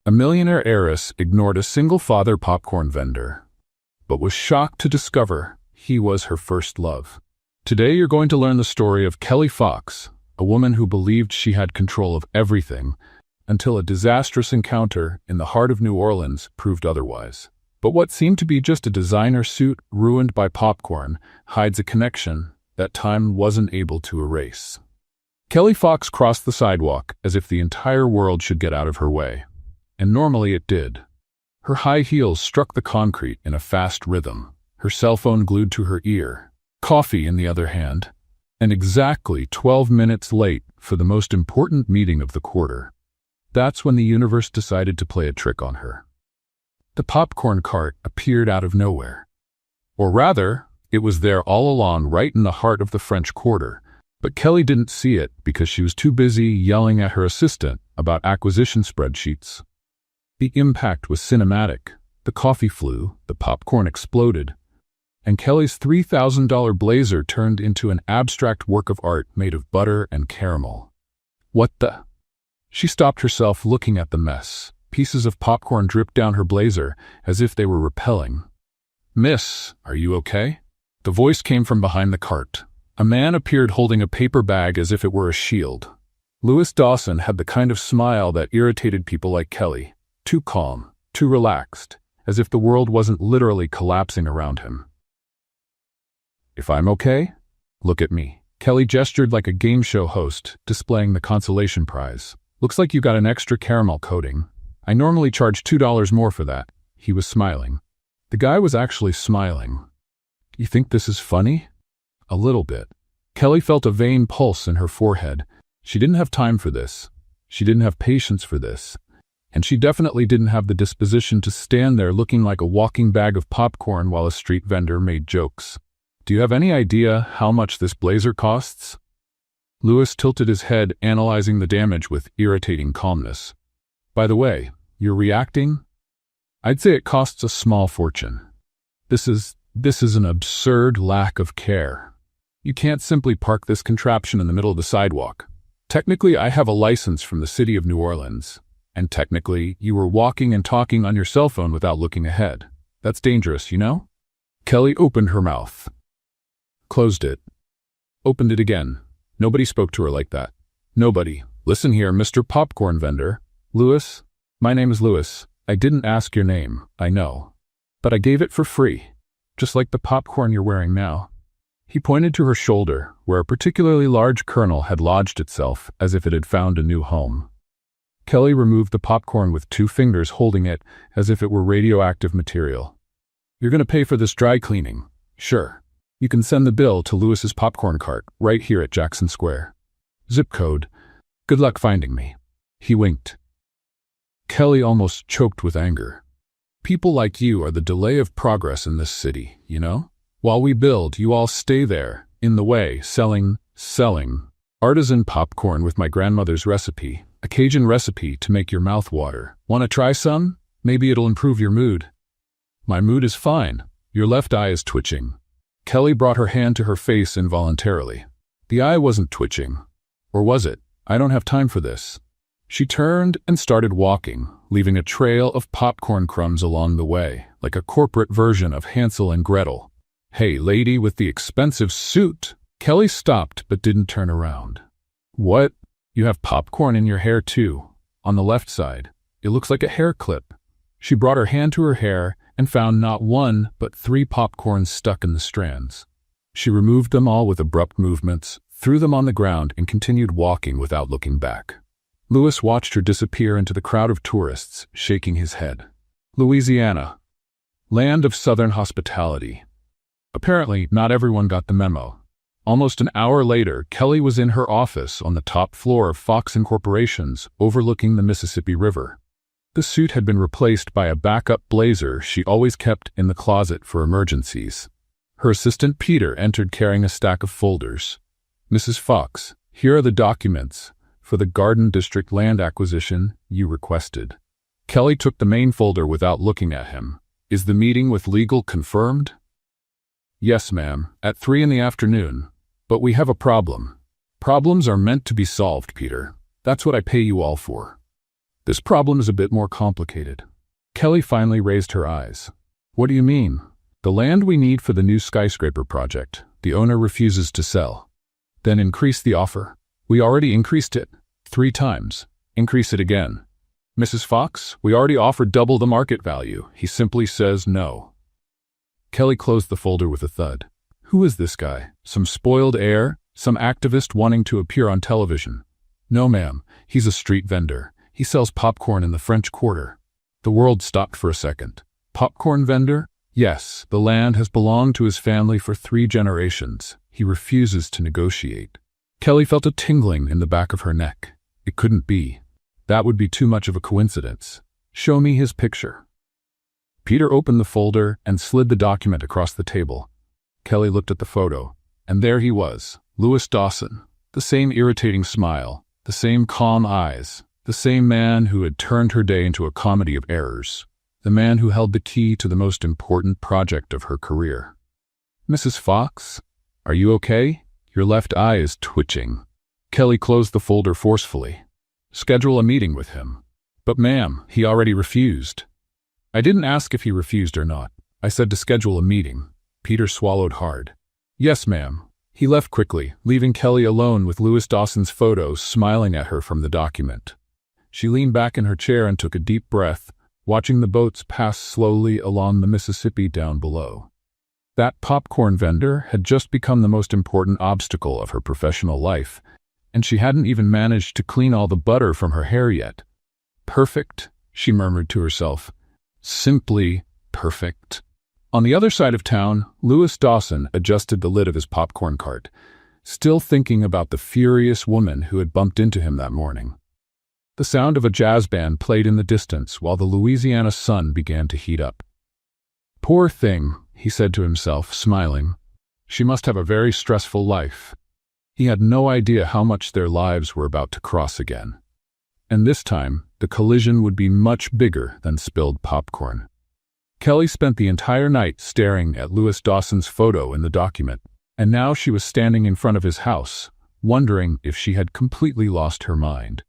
A millionaire heiress ignored a single-father popcorn vendor, but was shocked to discover he was her first love. Today you're going to learn the story of Kelly Fox, a woman who believed she had control of everything until a disastrous encounter in the heart of New Orleans proved otherwise. But what seemed to be just a designer suit ruined by popcorn hides a connection that time wasn't able to erase. Kelly Fox crossed the sidewalk as if the entire world should get out of her way. And normally it did. Her high heels struck the concrete in a fast rhythm, her cell phone glued to her ear, coffee in the other hand, and exactly 12 minutes late for the most important meeting of the quarter. That's when the universe decided to play a trick on her. The popcorn cart appeared out of nowhere. Or rather, it was there all along, right in the heart of the French Quarter, but Kelly didn't see it because she was too busy yelling at her assistant about acquisition spreadsheets. The impact was cinematic. The coffee flew, the popcorn exploded, and Kelly's $3,000 blazer turned into an abstract work of art made of butter and caramel. What the? She stopped herself looking at the mess. Pieces of popcorn dripped down her blazer as if they were repelling. "Miss, are you okay?" The voice came from behind the cart. A man appeared holding a paper bag as if it were a shield. Louis Dawson had the kind of smile that irritated people like Kelly. Too calm, too relaxed, as if the world wasn't literally collapsing around him. "If I'm okay, look at me." Kelly gestured like a game show host, displaying the consolation prize. "Looks like you got an extra caramel coating. I normally charge $2 more for that." He was smiling. The guy was actually smiling. "You think this is funny?" "A little bit." Kelly felt a vein pulse in her forehead. She didn't have time for this. She didn't have patience for this. And she definitely didn't have the disposition to stand there looking like a walking bag of popcorn while a street vendor made jokes. "Do you have any idea how much this blazer costs?" Louis tilted his head, analyzing the damage with irritating calmness. "By the way, you're reacting? I'd say it costs a small fortune. This is an absurd lack of care. You can't simply park this contraption in the middle of the sidewalk. Technically, I have a license from the city of New Orleans. And technically, you were walking and talking on your cell phone without looking ahead. That's dangerous, you know?" Kelly opened her mouth. Closed it. Opened it again. Nobody spoke to her like that. Nobody. "Listen here, Mr. Popcorn Vendor. Louis, my name is Louis. I didn't ask your name, I know. But I gave it for free. Just like the popcorn you're wearing now." He pointed to her shoulder, where a particularly large kernel had lodged itself as if it had found a new home. Kelly removed the popcorn with 2 fingers, holding it as if it were radioactive material. "You're going to pay for this dry cleaning. Sure. You can send the bill to Louis's popcorn cart, right here at Jackson Square. Zip code. Good luck finding me." He winked. Kelly almost choked with anger. "People like you are the delay of progress in this city, you know? While we build, you all stay there, in the way, selling. Artisan popcorn with my grandmother's recipe. A Cajun recipe to make your mouth water. Want to try some? Maybe it'll improve your mood." "My mood is fine. Your left eye is twitching." Kelly brought her hand to her face involuntarily. The eye wasn't twitching. Or was it? "I don't have time for this." She turned and started walking, leaving a trail of popcorn crumbs along the way, like a corporate version of Hansel and Gretel. "Hey, lady with the expensive suit!" Kelly stopped but didn't turn around. "What? You have popcorn in your hair too. On the left side. It looks like a hair clip." She brought her hand to her hair and found not 1 but 3 popcorns stuck in the strands. She removed them all with abrupt movements, threw them on the ground, and continued walking without looking back. Louis watched her disappear into the crowd of tourists, shaking his head. Louisiana. Land of Southern hospitality. Apparently, not everyone got the memo. Almost an hour later, Kelly was in her office on the top floor of Fox Incorporation's, overlooking the Mississippi River. The suit had been replaced by a backup blazer she always kept in the closet for emergencies. Her assistant Peter entered carrying a stack of folders. "Mrs. Fox, here are the documents for the Garden District land acquisition you requested." Kelly took the main folder without looking at him. "Is the meeting with legal confirmed?" "Yes, ma'am, at 3 in the afternoon. But we have a problem." "Problems are meant to be solved, Peter. That's what I pay you all for." This problem is a bit more complicated. Kelly finally raised her eyes. What do you mean? The land we need for the new skyscraper project, the owner refuses to sell. Then increase the offer. We already increased it 3 times. Increase it again. Mrs. Fox, we already offered double the market value. He simply says no. Kelly closed the folder with a thud. Who is this guy? Some spoiled heir? Some activist wanting to appear on television? No, ma'am. He's a street vendor. He sells popcorn in the French Quarter. The world stopped for a second. Popcorn vendor? Yes, the land has belonged to his family for 3 generations. He refuses to negotiate. Kelly felt a tingling in the back of her neck. It couldn't be. That would be too much of a coincidence. Show me his picture. Peter opened the folder and slid the document across the table. Kelly looked at the photo, and there he was, Lewis Dawson. The same irritating smile, the same calm eyes, the same man who had turned her day into a comedy of errors. The man who held the key to the most important project of her career. Mrs. Fox, are you okay? Your left eye is twitching. Kelly closed the folder forcefully. Schedule a meeting with him. But ma'am, he already refused. I didn't ask if he refused or not. I said to schedule a meeting. Peter swallowed hard. Yes, ma'am. He left quickly, leaving Kelly alone with Lewis Dawson's photo smiling at her from the document. She leaned back in her chair and took a deep breath, watching the boats pass slowly along the Mississippi down below. That popcorn vendor had just become the most important obstacle of her professional life, and she hadn't even managed to clean all the butter from her hair yet. Perfect, she murmured to herself. Simply perfect. On the other side of town, Lewis Dawson adjusted the lid of his popcorn cart, still thinking about the furious woman who had bumped into him that morning. The sound of a jazz band played in the distance while the Louisiana sun began to heat up. Poor thing, he said to himself, smiling. She must have a very stressful life. He had no idea how much their lives were about to cross again. And this time, the collision would be much bigger than spilled popcorn. Kelly spent the entire night staring at Lewis Dawson's photo in the document, and now she was standing in front of his house, wondering if she had completely lost her mind.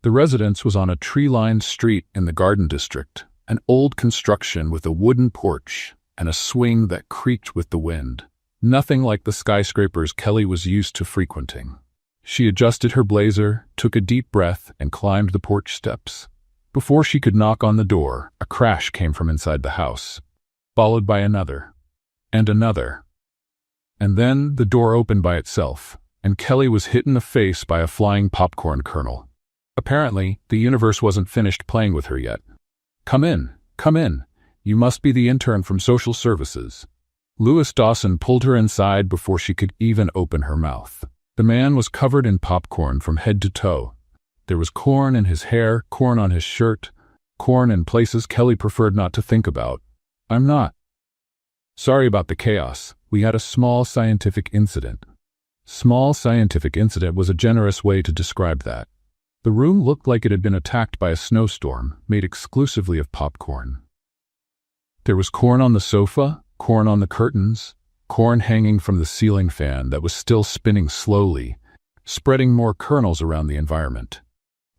The residence was on a tree-lined street in the Garden District, an old construction with a wooden porch and a swing that creaked with the wind. Nothing like the skyscrapers Kelly was used to frequenting. She adjusted her blazer, took a deep breath, and climbed the porch steps. Before she could knock on the door, a crash came from inside the house, followed by another, and another. And then the door opened by itself, and Kelly was hit in the face by a flying popcorn kernel. Apparently, the universe wasn't finished playing with her yet. Come in, come in. You must be the intern from social services. Lewis Dawson pulled her inside before she could even open her mouth. The man was covered in popcorn from head to toe. There was corn in his hair, corn on his shirt, corn in places Kelly preferred not to think about. I'm not. Sorry about the chaos. We had a small scientific incident. Small scientific incident was a generous way to describe that. The room looked like it had been attacked by a snowstorm, made exclusively of popcorn. There was corn on the sofa, corn on the curtains, corn hanging from the ceiling fan that was still spinning slowly, spreading more kernels around the environment.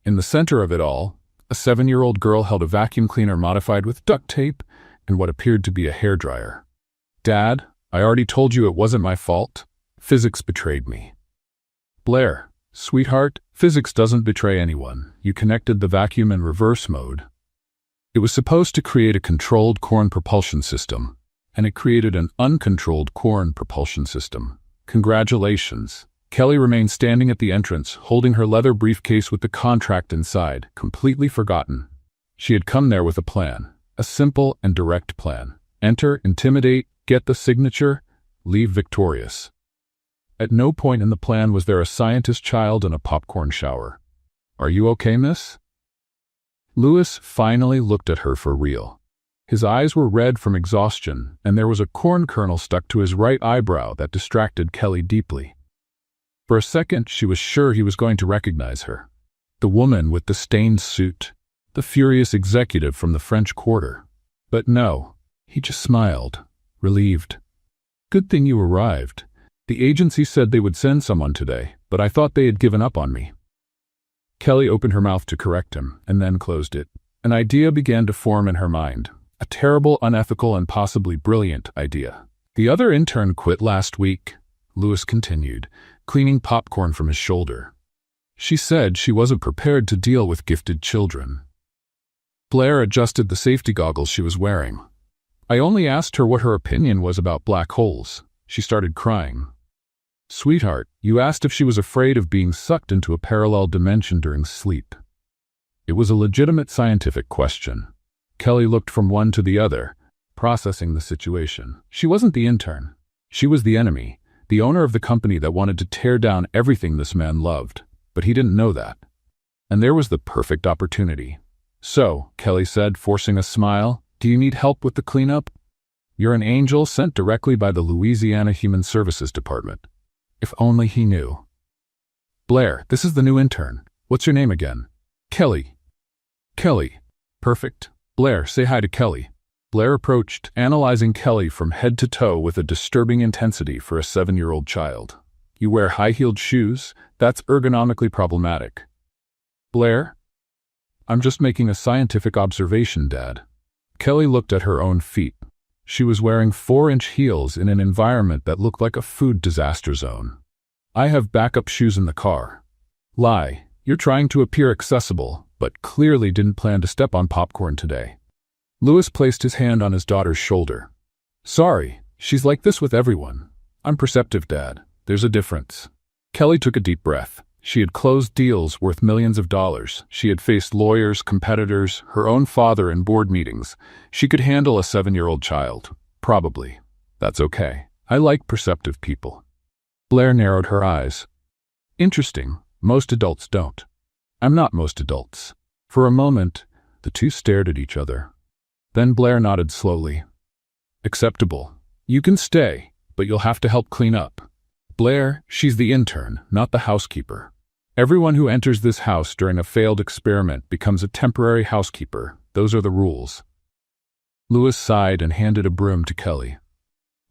In the center of it all, a 7-year-old girl held a vacuum cleaner modified with duct tape and what appeared to be a hairdryer. Dad, I already told you it wasn't my fault. Physics betrayed me. Blair, sweetheart, physics doesn't betray anyone. You connected the vacuum in reverse mode. It was supposed to create a controlled corn propulsion system, and it created an uncontrolled corn propulsion system. Congratulations. Kelly remained standing at the entrance, holding her leather briefcase with the contract inside, completely forgotten. She had come there with a plan, a simple and direct plan. Enter, intimidate, get the signature, leave victorious. At no point in the plan was there a scientist child in a popcorn shower. Are you okay, miss? Lewis finally looked at her for real. His eyes were red from exhaustion, and there was a corn kernel stuck to his right eyebrow that distracted Kelly deeply. For a second, she was sure he was going to recognize her. The woman with the stained suit, the furious executive from the French Quarter. But no, he just smiled, relieved. Good thing you arrived. The agency said they would send someone today, but I thought they had given up on me. Kelly opened her mouth to correct him, and then closed it. An idea began to form in her mind. A terrible, unethical, and possibly brilliant idea. The other intern quit last week, Lewis continued, cleaning popcorn from his shoulder. She said she wasn't prepared to deal with gifted children. Blair adjusted the safety goggles she was wearing. I only asked her what her opinion was about black holes. She started crying. Sweetheart, you asked if she was afraid of being sucked into a parallel dimension during sleep. It was a legitimate scientific question. Kelly looked from one to the other, processing the situation. She wasn't the intern. She was the enemy, the owner of the company that wanted to tear down everything this man loved. But he didn't know that. And there was the perfect opportunity. So, Kelly said, forcing a smile, do you need help with the cleanup? You're an angel sent directly by the Louisiana Human Services Department. If only he knew. Blair, this is the new intern. What's your name again? Kelly. Kelly. Perfect. Blair, say hi to Kelly. Blair approached, analyzing Kelly from head to toe with a disturbing intensity for a 7-year-old child. You wear high-heeled shoes? That's ergonomically problematic. Blair? I'm just making a scientific observation, Dad. Kelly looked at her own feet. She was wearing 4-inch heels in an environment that looked like a food disaster zone. I have backup shoes in the car. Lie, you're trying to appear accessible, but clearly didn't plan to step on popcorn today. Lewis placed his hand on his daughter's shoulder. Sorry, she's like this with everyone. I'm perceptive, Dad. There's a difference. Kelly took a deep breath. She had closed deals worth millions of dollars. She had faced lawyers, competitors, her own father in board meetings. She could handle a 7-year-old child. Probably. That's okay. I like perceptive people. Blair narrowed her eyes. Interesting. Most adults don't. I'm not most adults. For a moment, the two stared at each other. Then Blair nodded slowly. Acceptable. You can stay, but you'll have to help clean up. Blair, she's the intern, not the housekeeper. Everyone who enters this house during a failed experiment becomes a temporary housekeeper. Those are the rules. Lewis sighed and handed a broom to Kelly.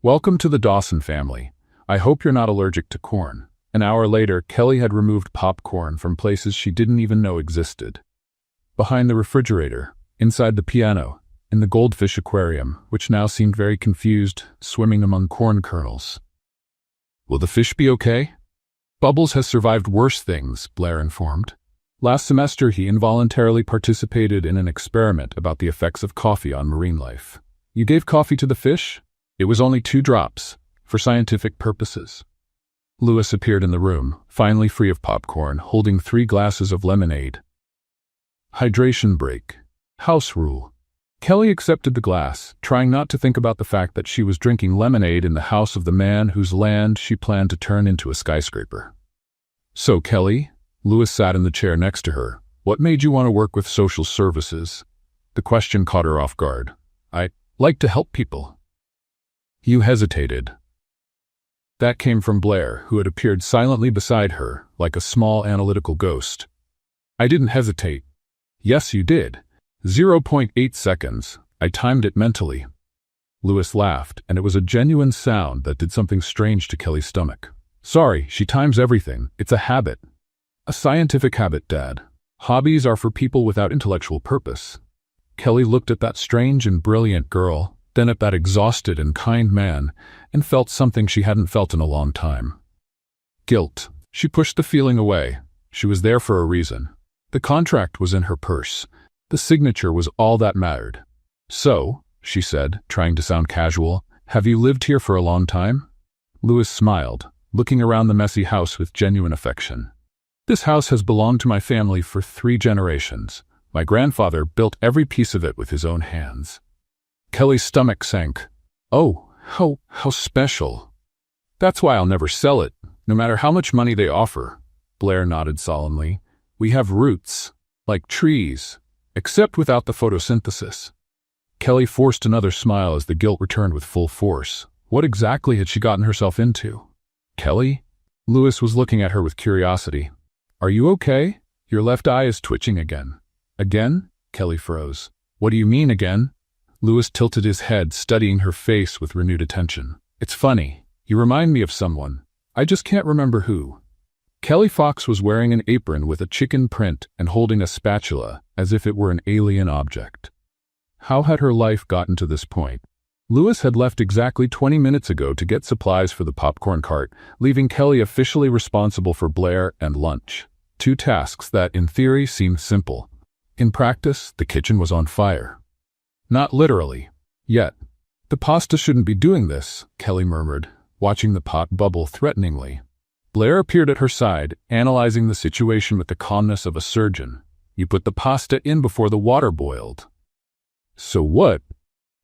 Welcome to the Dawson family. I hope you're not allergic to corn. An hour later, Kelly had removed popcorn from places she didn't even know existed. Behind the refrigerator, inside the piano, in the goldfish aquarium, which now seemed very confused, swimming among corn kernels. Will the fish be okay? Bubbles has survived worse things, Blair informed. Last semester, he involuntarily participated in an experiment about the effects of coffee on marine life. You gave coffee to the fish? It was only 2 drops, for scientific purposes. Lewis appeared in the room, finally free of popcorn, holding 3 glasses of lemonade. Hydration break. House rule. Kelly accepted the glass, trying not to think about the fact that she was drinking lemonade in the house of the man whose land she planned to turn into a skyscraper. So, Kelly, Lewis sat in the chair next to her. What made you want to work with social services? The question caught her off guard. I like to help people. You hesitated. That came from Blair, who had appeared silently beside her, like a small analytical ghost. I didn't hesitate. Yes, you did. 0.8 seconds. I timed it mentally. Lewis laughed, and it was a genuine sound that did something strange to Kelly's stomach. Sorry, she times everything. It's a habit. A scientific habit, Dad. Hobbies are for people without intellectual purpose. Kelly looked at that strange and brilliant girl, then at that exhausted and kind man, and felt something she hadn't felt in a long time. Guilt. She pushed the feeling away. She was there for a reason. The contract was in her purse. The signature was all that mattered. So, she said, trying to sound casual, have you lived here for a long time? Lewis smiled, looking around the messy house with genuine affection. This house has belonged to my family for 3 generations. My grandfather built every piece of it with his own hands. Kelly's stomach sank. Oh, how special. That's why I'll never sell it, no matter how much money they offer. Blair nodded solemnly. We have roots, like trees. Except without the photosynthesis. Kelly forced another smile as the guilt returned with full force. What exactly had she gotten herself into? Kelly? Lewis was looking at her with curiosity. Are you okay? Your left eye is twitching again. Again? Kelly froze. What do you mean again? Lewis tilted his head, studying her face with renewed attention. It's funny. You remind me of someone. I just can't remember who. Kelly Fox was wearing an apron with a chicken print and holding a spatula as if it were an alien object. How had her life gotten to this point? Lewis had left exactly 20 minutes ago to get supplies for the popcorn cart, leaving Kelly officially responsible for Blair and lunch. Two tasks that, in theory, seemed simple. In practice, the kitchen was on fire. Not literally. Yet. The pasta shouldn't be doing this, Kelly murmured, watching the pot bubble threateningly. Blair appeared at her side, analyzing the situation with the calmness of a surgeon. You put the pasta in before the water boiled. So what?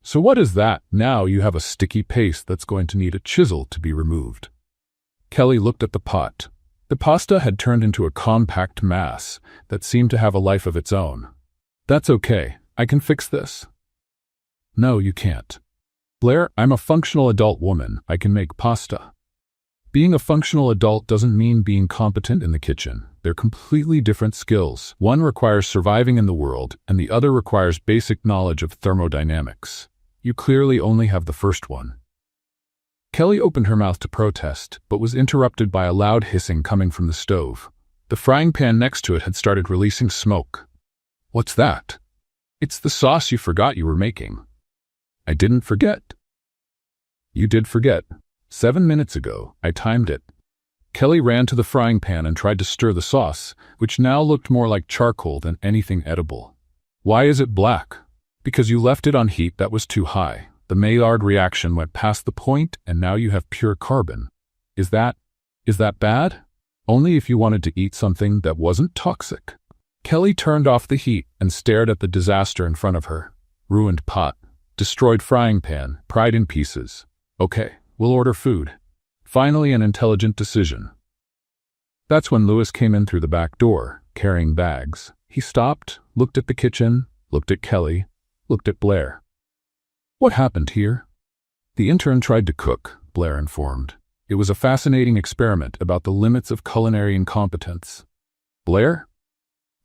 So what is that? Now you have a sticky paste that's going to need a chisel to be removed. Kelly looked at the pot. The pasta had turned into a compact mass that seemed to have a life of its own. That's okay. I can fix this. No, you can't. Blair, I'm a functional adult woman. I can make pasta. Being a functional adult doesn't mean being competent in the kitchen. They're completely different skills. One requires surviving in the world, and the other requires basic knowledge of thermodynamics. You clearly only have the first one. Kelly opened her mouth to protest, but was interrupted by a loud hissing coming from the stove. The frying pan next to it had started releasing smoke. What's that? It's the sauce you forgot you were making. I didn't forget. You did forget. 7 minutes ago, I timed it. Kelly ran to the frying pan and tried to stir the sauce, which now looked more like charcoal than anything edible. Why is it black? Because you left it on heat that was too high. The Maillard reaction went past the point, and now you have pure carbon. Is that bad? Only if you wanted to eat something that wasn't toxic. Kelly turned off the heat and stared at the disaster in front of her. Ruined pot. Destroyed frying pan. Pried in pieces. Okay, we'll order food. Finally, an intelligent decision. That's when Lewis came in through the back door, carrying bags. He stopped, looked at the kitchen, looked at Kelly, looked at Blair. What happened here? The intern tried to cook, Blair informed. It was a fascinating experiment about the limits of culinary incompetence. Blair?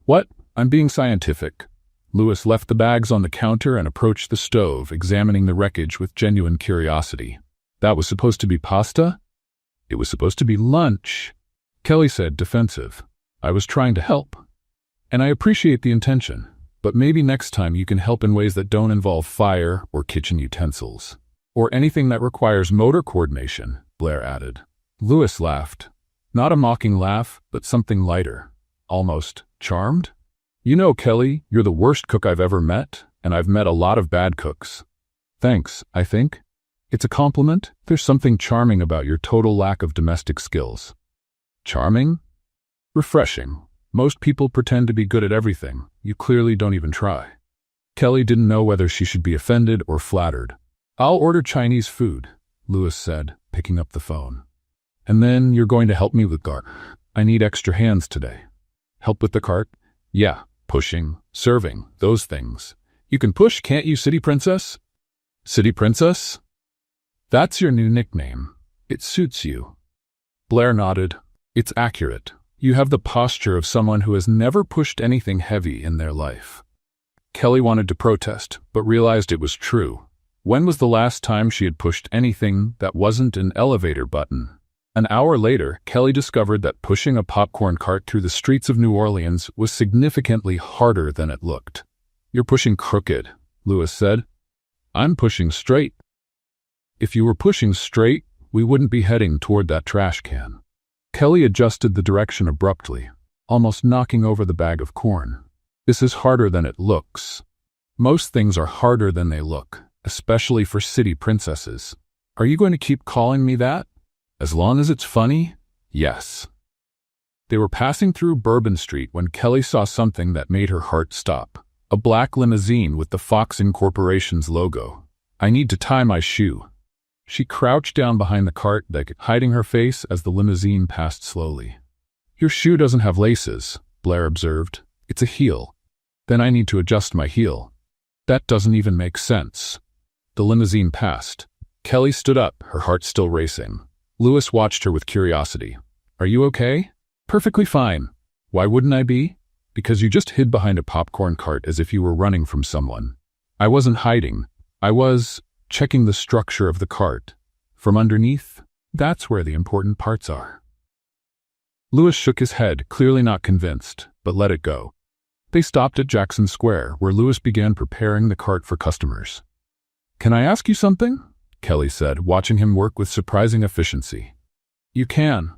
What? I'm being scientific. Lewis left the bags on the counter and approached the stove, examining the wreckage with genuine curiosity. That was supposed to be pasta? It was supposed to be lunch, Kelly said, defensive. I was trying to help. And I appreciate the intention, but maybe next time you can help in ways that don't involve fire or kitchen utensils. Or anything that requires motor coordination, Blair added. Lewis laughed. Not a mocking laugh, but something lighter. Almost charmed? You know, Kelly, you're the worst cook I've ever met, and I've met a lot of bad cooks. Thanks, I think. It's a compliment. There's something charming about your total lack of domestic skills. Charming? Refreshing. Most people pretend to be good at everything. You clearly don't even try. Kelly didn't know whether she should be offended or flattered. I'll order Chinese food, Lewis said, picking up the phone. And then you're going to help me with cart. I need extra hands today. Help with the cart? Yeah, pushing, serving, those things. You can push, can't you, City Princess? City Princess? That's your new nickname. It suits you. Blair nodded. It's accurate. You have the posture of someone who has never pushed anything heavy in their life. Kelly wanted to protest, but realized it was true. When was the last time she had pushed anything that wasn't an elevator button? An hour later, Kelly discovered that pushing a popcorn cart through the streets of New Orleans was significantly harder than it looked. You're pushing crooked, Lewis said. I'm pushing straight. If you were pushing straight, we wouldn't be heading toward that trash can. Kelly adjusted the direction abruptly, almost knocking over the bag of corn. This is harder than it looks. Most things are harder than they look, especially for city princesses. Are you going to keep calling me that? As long as it's funny, yes. They were passing through Bourbon Street when Kelly saw something that made her heart stop. A black limousine with the Fox Incorporation's logo. I need to tie my shoe. She crouched down behind the cart, hiding her face as the limousine passed slowly. Your shoe doesn't have laces, Blair observed. It's a heel. Then I need to adjust my heel. That doesn't even make sense. The limousine passed. Kelly stood up, her heart still racing. Lewis watched her with curiosity. Are you okay? Perfectly fine. Why wouldn't I be? Because you just hid behind a popcorn cart as if you were running from someone. I wasn't hiding. I was checking the structure of the cart. From underneath, that's where the important parts are. Lewis shook his head, clearly not convinced, but let it go. They stopped at Jackson Square, where Lewis began preparing the cart for customers. "Can I ask you something?" Kelly said, watching him work with surprising efficiency. "You can."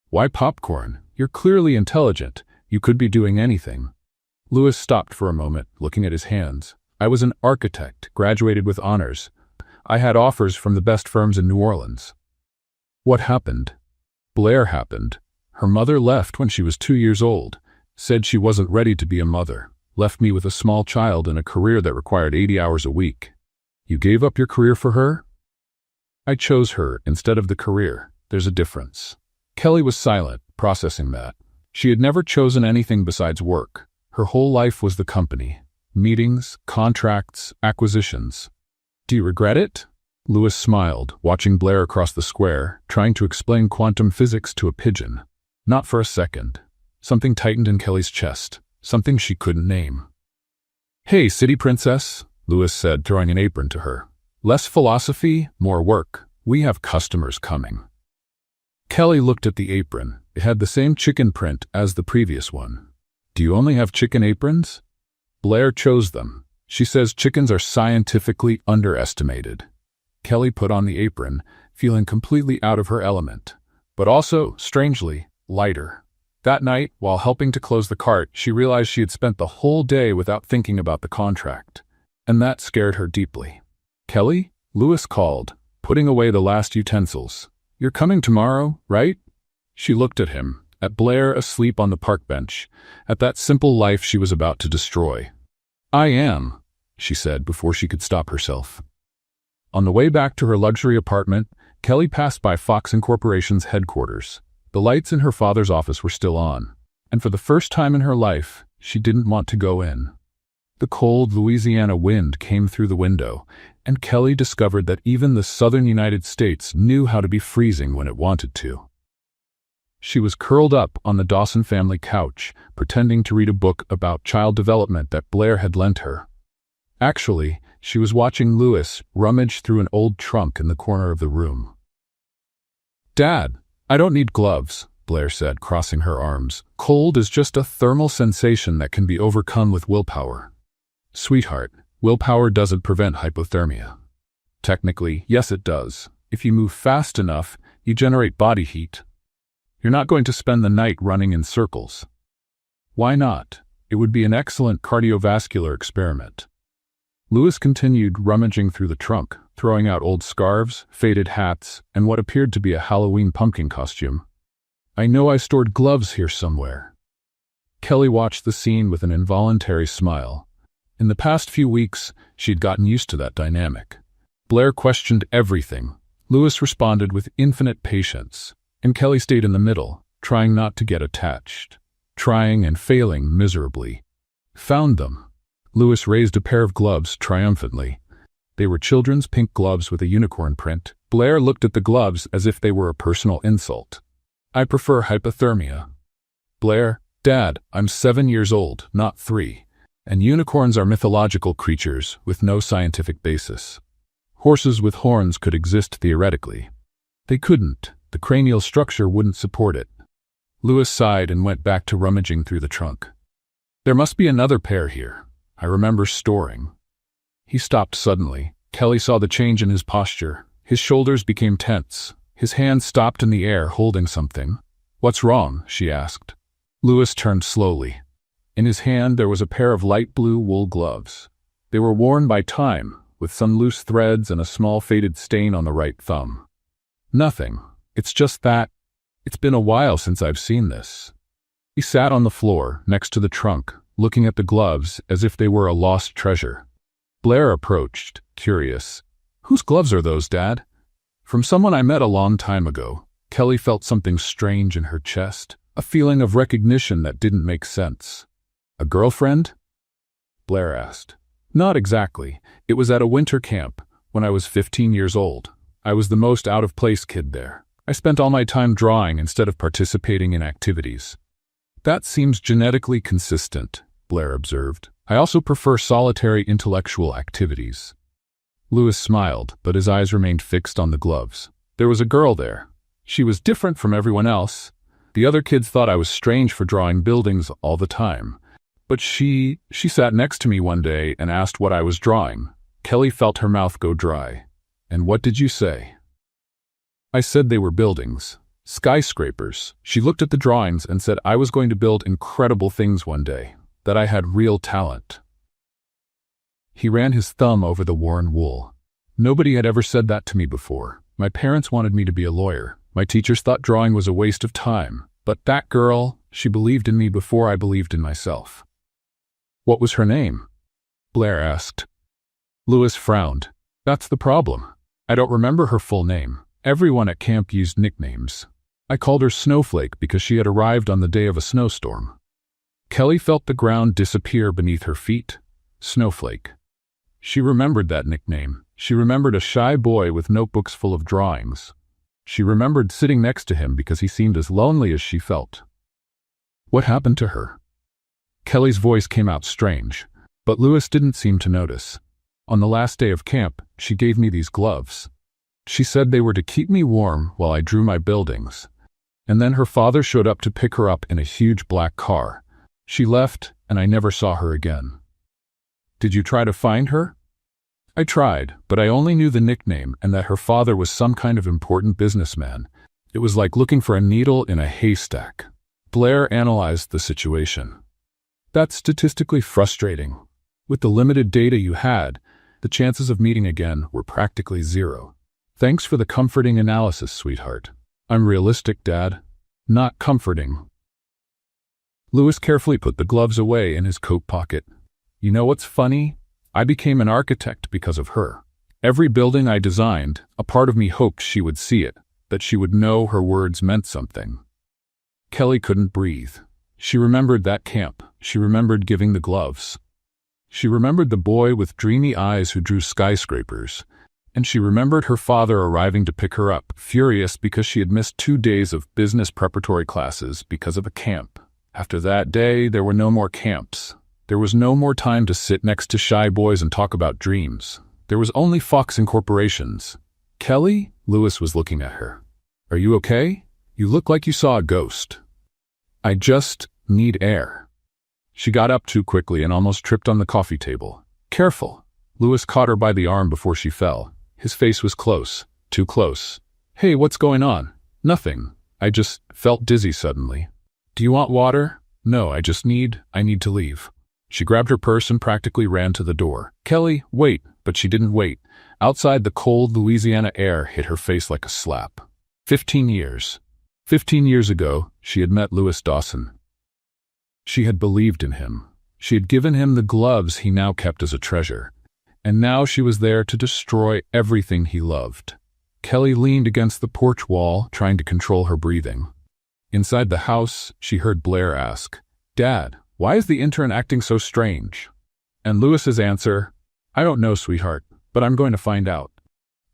"Why popcorn? You're clearly intelligent. You could be doing anything." Lewis stopped for a moment, looking at his hands. "I was an architect, graduated with honors. I had offers from the best firms in New Orleans." "What happened?" "Blair happened. Her mother left when she was 2 years old, said she wasn't ready to be a mother, left me with a small child and a career that required 80 hours a week." "You gave up your career for her?" "I chose her instead of the career. There's a difference." Kelly was silent, processing that. She had never chosen anything besides work. Her whole life was the company. Meetings, contracts, acquisitions. "Do you regret it?" Lewis smiled, watching Blair across the square, trying to explain quantum physics to a pigeon. Not for a second. Something tightened in Kelly's chest, something she couldn't name. "Hey, city princess," Lewis said, throwing an apron to her. "Less philosophy, more work. We have customers coming." Kelly looked at the apron. It had the same chicken print as the previous one. "Do you only have chicken aprons?" "Blair chose them. She says chickens are scientifically underestimated." Kelly put on the apron, feeling completely out of her element, but also, strangely, lighter. That night, while helping to close the cart, she realized she had spent the whole day without thinking about the contract, and that scared her deeply. "Kelly?" Lewis called, putting away the last utensils. "You're coming tomorrow, right?" She looked at him, at Blair asleep on the park bench, at that simple life she was about to destroy. "I am," she said before she could stop herself. On the way back to her luxury apartment, Kelly passed by Fox Incorporation's headquarters. The lights in her father's office were still on, and for the first time in her life, she didn't want to go in. The cold Louisiana wind came through the window, and Kelly discovered that even the southern United States knew how to be freezing when it wanted to. She was curled up on the Dawson family couch, pretending to read a book about child development that Blair had lent her. Actually, she was watching Lewis rummage through an old trunk in the corner of the room. "Dad, I don't need gloves," Blair said, crossing her arms. "Cold is just a thermal sensation that can be overcome with willpower." "Sweetheart, willpower doesn't prevent hypothermia." "Technically, yes it does. If you move fast enough, you generate body heat. You're not going to spend the night running in circles." "Why not? It would be an excellent cardiovascular experiment." Lewis continued rummaging through the trunk, throwing out old scarves, faded hats, and what appeared to be a Halloween pumpkin costume. "I know I stored gloves here somewhere." Kelly watched the scene with an involuntary smile. In the past few weeks, she'd gotten used to that dynamic. Blair questioned everything. Lewis responded with infinite patience, and Kelly stayed in the middle, trying not to get attached, trying and failing miserably. "Found them." Lewis raised a pair of gloves triumphantly. They were children's pink gloves with a unicorn print. Blair looked at the gloves as if they were a personal insult. "I prefer hypothermia." "Blair, Dad, I'm 7 years old, not 3. And unicorns are mythological creatures with no scientific basis. Horses with horns could exist theoretically. They couldn't. The cranial structure wouldn't support it." Lewis sighed and went back to rummaging through the trunk. "There must be another pair here. I remember storing." He stopped suddenly. Kelly saw the change in his posture. His shoulders became tense. His hands stopped in the air, holding something. "What's wrong?" she asked. Lewis turned slowly. In his hand there was a pair of light blue wool gloves. They were worn by time, with some loose threads and a small faded stain on the right thumb. "Nothing. It's just that it's been a while since I've seen this." He sat on the floor, next to the trunk, looking at the gloves as if they were a lost treasure. Blair approached, curious. "Whose gloves are those, Dad?" "From someone I met a long time ago." Kelly felt something strange in her chest, a feeling of recognition that didn't make sense. "A girlfriend?" Blair asked. "Not exactly. It was at a winter camp, when I was 15 years old. I was the most out-of-place kid there. I spent all my time drawing instead of participating in activities." "That seems genetically consistent," Blair observed. "I also prefer solitary intellectual activities." Lewis smiled, but his eyes remained fixed on the gloves. "There was a girl there. She was different from everyone else. The other kids thought I was strange for drawing buildings all the time. But she sat next to me one day and asked what I was drawing. Kelly felt her mouth go dry. "And what did you say?" I said they were buildings. Skyscrapers. She looked at the drawings and said I was going to build incredible things one day, that I had real talent. He ran his thumb over the worn wool. Nobody had ever said that to me before. My parents wanted me to be a lawyer. My teachers thought drawing was a waste of time. But that girl, she believed in me before I believed in myself. "What was her name?" Blair asked. Lewis frowned. "That's the problem. I don't remember her full name. Everyone at camp used nicknames. I called her Snowflake because she had arrived on the day of a snowstorm." Kelly felt the ground disappear beneath her feet. Snowflake. She remembered that nickname. She remembered a shy boy with notebooks full of drawings. She remembered sitting next to him because he seemed as lonely as she felt. "What happened to her?" Kelly's voice came out strange, but Lewis didn't seem to notice. "On the last day of camp, she gave me these gloves. She said they were to keep me warm while I drew my buildings. And then her father showed up to pick her up in a huge black car. She left, and I never saw her again." "Did you try to find her?" "I tried, but I only knew the nickname and that her father was some kind of important businessman. It was like looking for a needle in a haystack." Blair analyzed the situation. "That's statistically frustrating. With the limited data you had, the chances of meeting again were practically zero. Thanks for the comforting analysis, sweetheart. I'm realistic, Dad. Not comforting." Lewis carefully put the gloves away in his coat pocket. "You know what's funny? I became an architect because of her. Every building I designed, a part of me hoped she would see it, that she would know her words meant something." Kelly couldn't breathe. She remembered that camp. She remembered giving the gloves. She remembered the boy with dreamy eyes who drew skyscrapers. And she remembered her father arriving to pick her up, furious because she had missed 2 days of business preparatory classes because of a camp. After that day, there were no more camps. There was no more time to sit next to shy boys and talk about dreams. There was only Fox and corporations. "Kelly?" Lewis was looking at her. "Are you okay? You look like you saw a ghost." "I just need air." She got up too quickly and almost tripped on the coffee table. "Careful." Lewis caught her by the arm before she fell. His face was close, too close. "Hey, what's going on?" "Nothing. I just felt dizzy suddenly." "Do you want water?" "No, I need to leave." She grabbed her purse and practically ran to the door. "Kelly, wait." But she didn't wait. Outside, the cold Louisiana air hit her face like a slap. 15 years. 15 years ago, she had met Lewis Dawson. She had believed in him. She had given him the gloves he now kept as a treasure. And now she was there to destroy everything he loved. Kelly leaned against the porch wall, trying to control her breathing. Inside the house, she heard Blair ask, "Dad, why is the intern acting so strange?" And Lewis's answer, "I don't know, sweetheart, but I'm going to find out."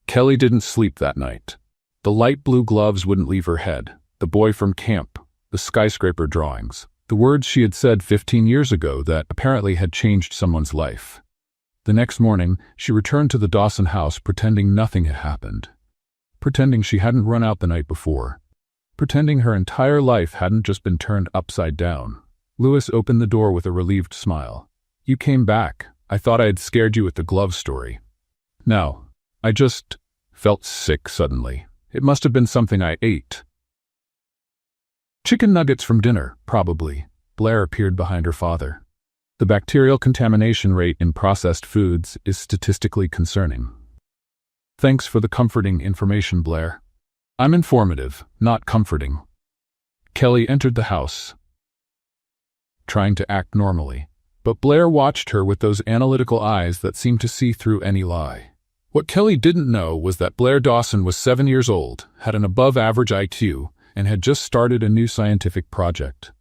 Kelly didn't sleep that night. The light blue gloves wouldn't leave her head. The boy from camp, the skyscraper drawings, the words she had said 15 years ago that apparently had changed someone's life. The next morning, she returned to the Dawson house pretending nothing had happened. Pretending she hadn't run out the night before. Pretending her entire life hadn't just been turned upside down. Lewis opened the door with a relieved smile. "You came back. I thought I had scared you with the glove story." "No, I just felt sick suddenly. It must have been something I ate." "Chicken nuggets from dinner, probably." Blair appeared behind her father. "The bacterial contamination rate in processed foods is statistically concerning." "Thanks for the comforting information, Blair." "I'm informative, not comforting." Kelly entered the house, trying to act normally. But Blair watched her with those analytical eyes that seemed to see through any lie. What Kelly didn't know was that Blair Dawson was 7 years old, had an above-average IQ, and had just started a new scientific project,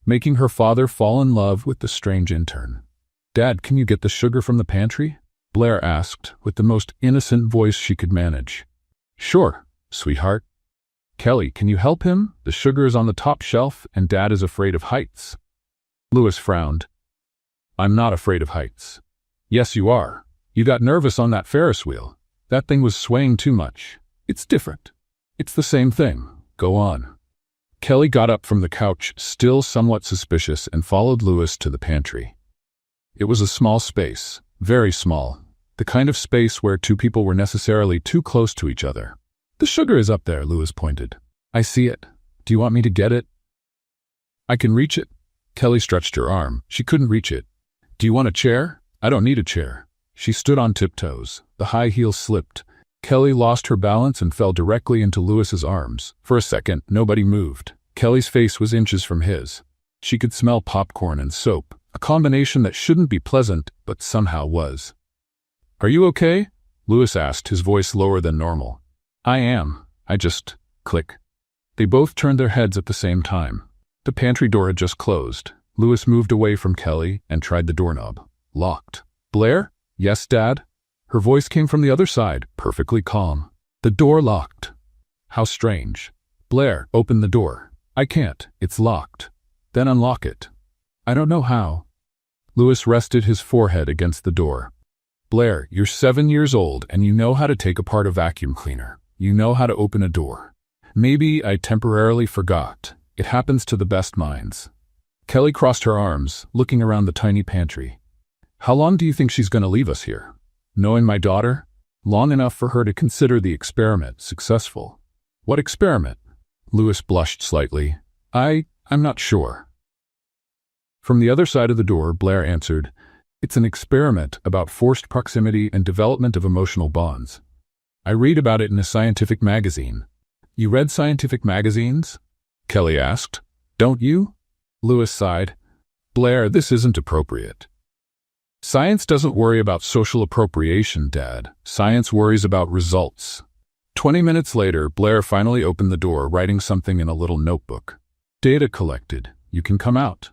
making her father fall in love with the strange intern. "Dad, can you get the sugar from the pantry?" Blair asked, with the most innocent voice she could manage. "Sure, sweetheart." "Kelly, can you help him? The sugar is on the top shelf, and Dad is afraid of heights." Lewis frowned. "I'm not afraid of heights." "Yes, you are. You got nervous on that Ferris wheel. That thing was swaying too much. It's different. It's the same thing. Go on." Kelly got up from the couch, still somewhat suspicious, and followed Louis to the pantry. It was a small space, very small, the kind of space where two people were necessarily too close to each other. "The sugar is up there," Louis pointed. "I see it. Do you want me to get it?" "I can reach it." Kelly stretched her arm. She couldn't reach it. "Do you want a chair?" "I don't need a chair." She stood on tiptoes. The high heels slipped. Kelly lost her balance and fell directly into Louis's arms. For a second, nobody moved. Kelly's face was inches from his. She could smell popcorn and soap, a combination that shouldn't be pleasant, but somehow was. "Are you okay?" Louis asked, his voice lower than normal. "I am. I just..." Click. They both turned their heads at the same time. The pantry door had just closed. Louis moved away from Kelly and tried the doorknob. Locked. "Blair?" "Yes, Dad?" Her voice came from the other side, perfectly calm. "The door locked." "How strange." "Blair, open the door." "I can't. It's locked." "Then unlock it." "I don't know how." Louis rested his forehead against the door. "Blair, you're 7 years old and you know how to take apart a vacuum cleaner. You know how to open a door. Maybe I temporarily forgot. It happens to the best minds." Kelly crossed her arms, looking around the tiny pantry. "How long do you think she's going to leave us here?" "Knowing my daughter? Long enough for her to consider the experiment successful." "What experiment?" Louis blushed slightly. I'm not sure." From the other side of the door, Blair answered, "It's an experiment about forced proximity and development of emotional bonds. I read about it in a scientific magazine." "You read scientific magazines?" Kelly asked. "Don't you?" Louis sighed. "Blair, this isn't appropriate." "Science doesn't worry about social appropriation, Dad. Science worries about results." 20 minutes later, Blair finally opened the door, writing something in a little notebook. "Data collected. You can come out."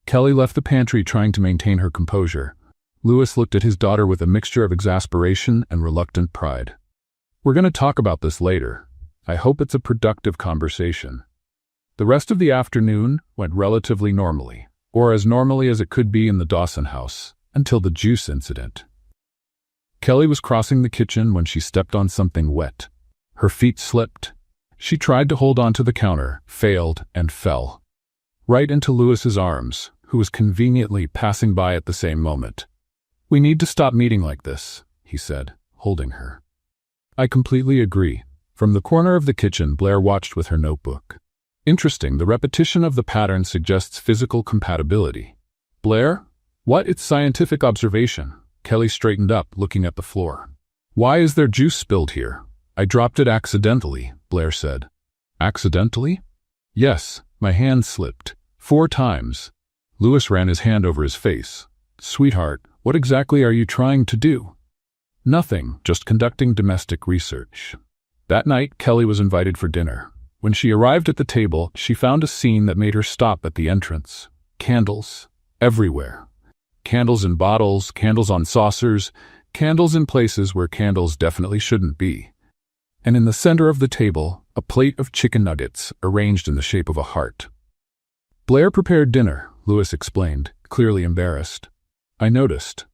Kelly left the pantry, trying to maintain her composure. Louis looked at his daughter with a mixture of exasperation and reluctant pride. "We're going to talk about this later. I hope it's a productive conversation." The rest of the afternoon went relatively normally, or as normally as it could be in the Dawson house, until the juice incident. Kelly was crossing the kitchen when she stepped on something wet. Her feet slipped. She tried to hold onto the counter, failed, and fell. Right into Louis's arms, who was conveniently passing by at the same moment. "We need to stop meeting like this," he said, holding her. "I completely agree." From the corner of the kitchen, Blair watched with her notebook. "Interesting, the repetition of the pattern suggests physical compatibility." "Blair? What? It's scientific observation." Kelly straightened up, looking at the floor. "Why is there juice spilled here?" "I dropped it accidentally," Blair said. "Accidentally?" "Yes, my hand slipped. 4 times." Louis ran his hand over his face. "Sweetheart, what exactly are you trying to do?" "Nothing, just conducting domestic research." That night, Kelly was invited for dinner. When she arrived at the table, she found a scene that made her stop at the entrance. Candles. Everywhere. Candles in bottles, candles on saucers, candles in places where candles definitely shouldn't be. And in the center of the table, a plate of chicken nuggets arranged in the shape of a heart. "Blair prepared dinner," Louis explained, clearly embarrassed. "I noticed."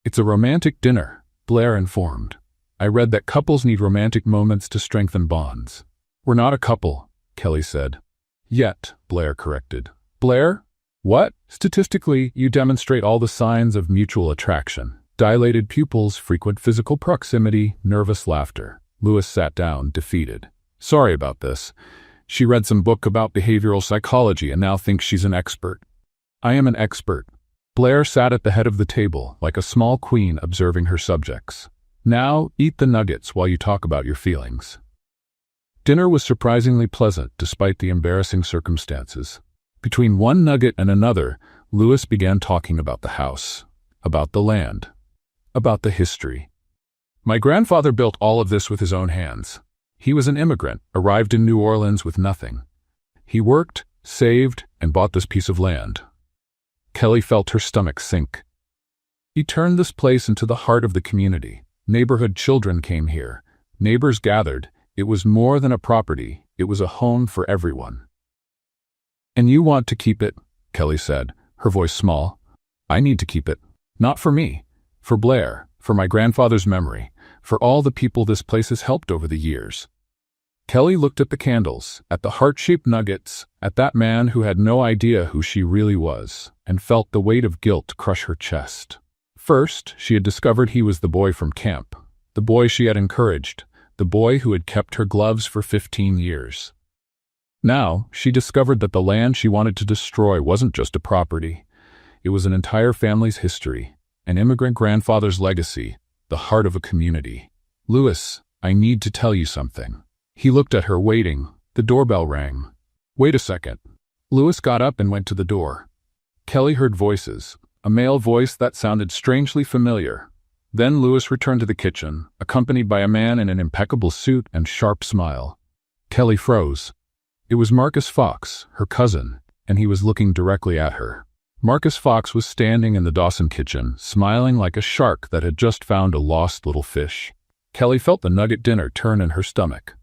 "It's a romantic dinner," Blair informed. "I read that couples need romantic moments to strengthen bonds." "We're not a couple," Kelly said. "Yet," Blair corrected. "Blair? What? Statistically, you demonstrate all the signs of mutual attraction. Dilated pupils, frequent physical proximity, nervous laughter." Louis sat down, defeated. "Sorry about this. She read some book about behavioral psychology and now thinks she's an expert." "I am an expert." Blair sat at the head of the table, like a small queen observing her subjects. "Now, eat the nuggets while you talk about your feelings." Dinner was surprisingly pleasant, despite the embarrassing circumstances. Between one nugget and another, Louis began talking about the house, about the land, about the history. "My grandfather built all of this with his own hands. He was an immigrant, arrived in New Orleans with nothing. He worked, saved, and bought this piece of land." Kelly felt her stomach sink. "He turned this place into the heart of the community. Neighborhood children came here. Neighbors gathered. It was more than a property. It was a home for everyone." "And you want to keep it," Kelly said, her voice small. "I need to keep it. Not for me. For Blair. For my grandfather's memory. For all the people this place has helped over the years." Kelly looked at the candles, at the heart-shaped nuggets, at that man who had no idea who she really was, and felt the weight of guilt crush her chest. First, she had discovered he was the boy from camp, the boy she had encouraged, the boy who had kept her gloves for 15 years. Now, she discovered that the land she wanted to destroy wasn't just a property. It was an entire family's history, an immigrant grandfather's legacy, the heart of a community. "Louis, I need to tell you something." He looked at her, waiting. The doorbell rang. "Wait a second." Louis got up and went to the door. Kelly heard voices, a male voice that sounded strangely familiar. Then Louis returned to the kitchen, accompanied by a man in an impeccable suit and sharp smile. Kelly froze. It was Marcus Fox, her cousin, and he was looking directly at her. Marcus Fox was standing in the Dawson kitchen, smiling like a shark that had just found a lost little fish. Kelly felt the nugget dinner turn in her stomach.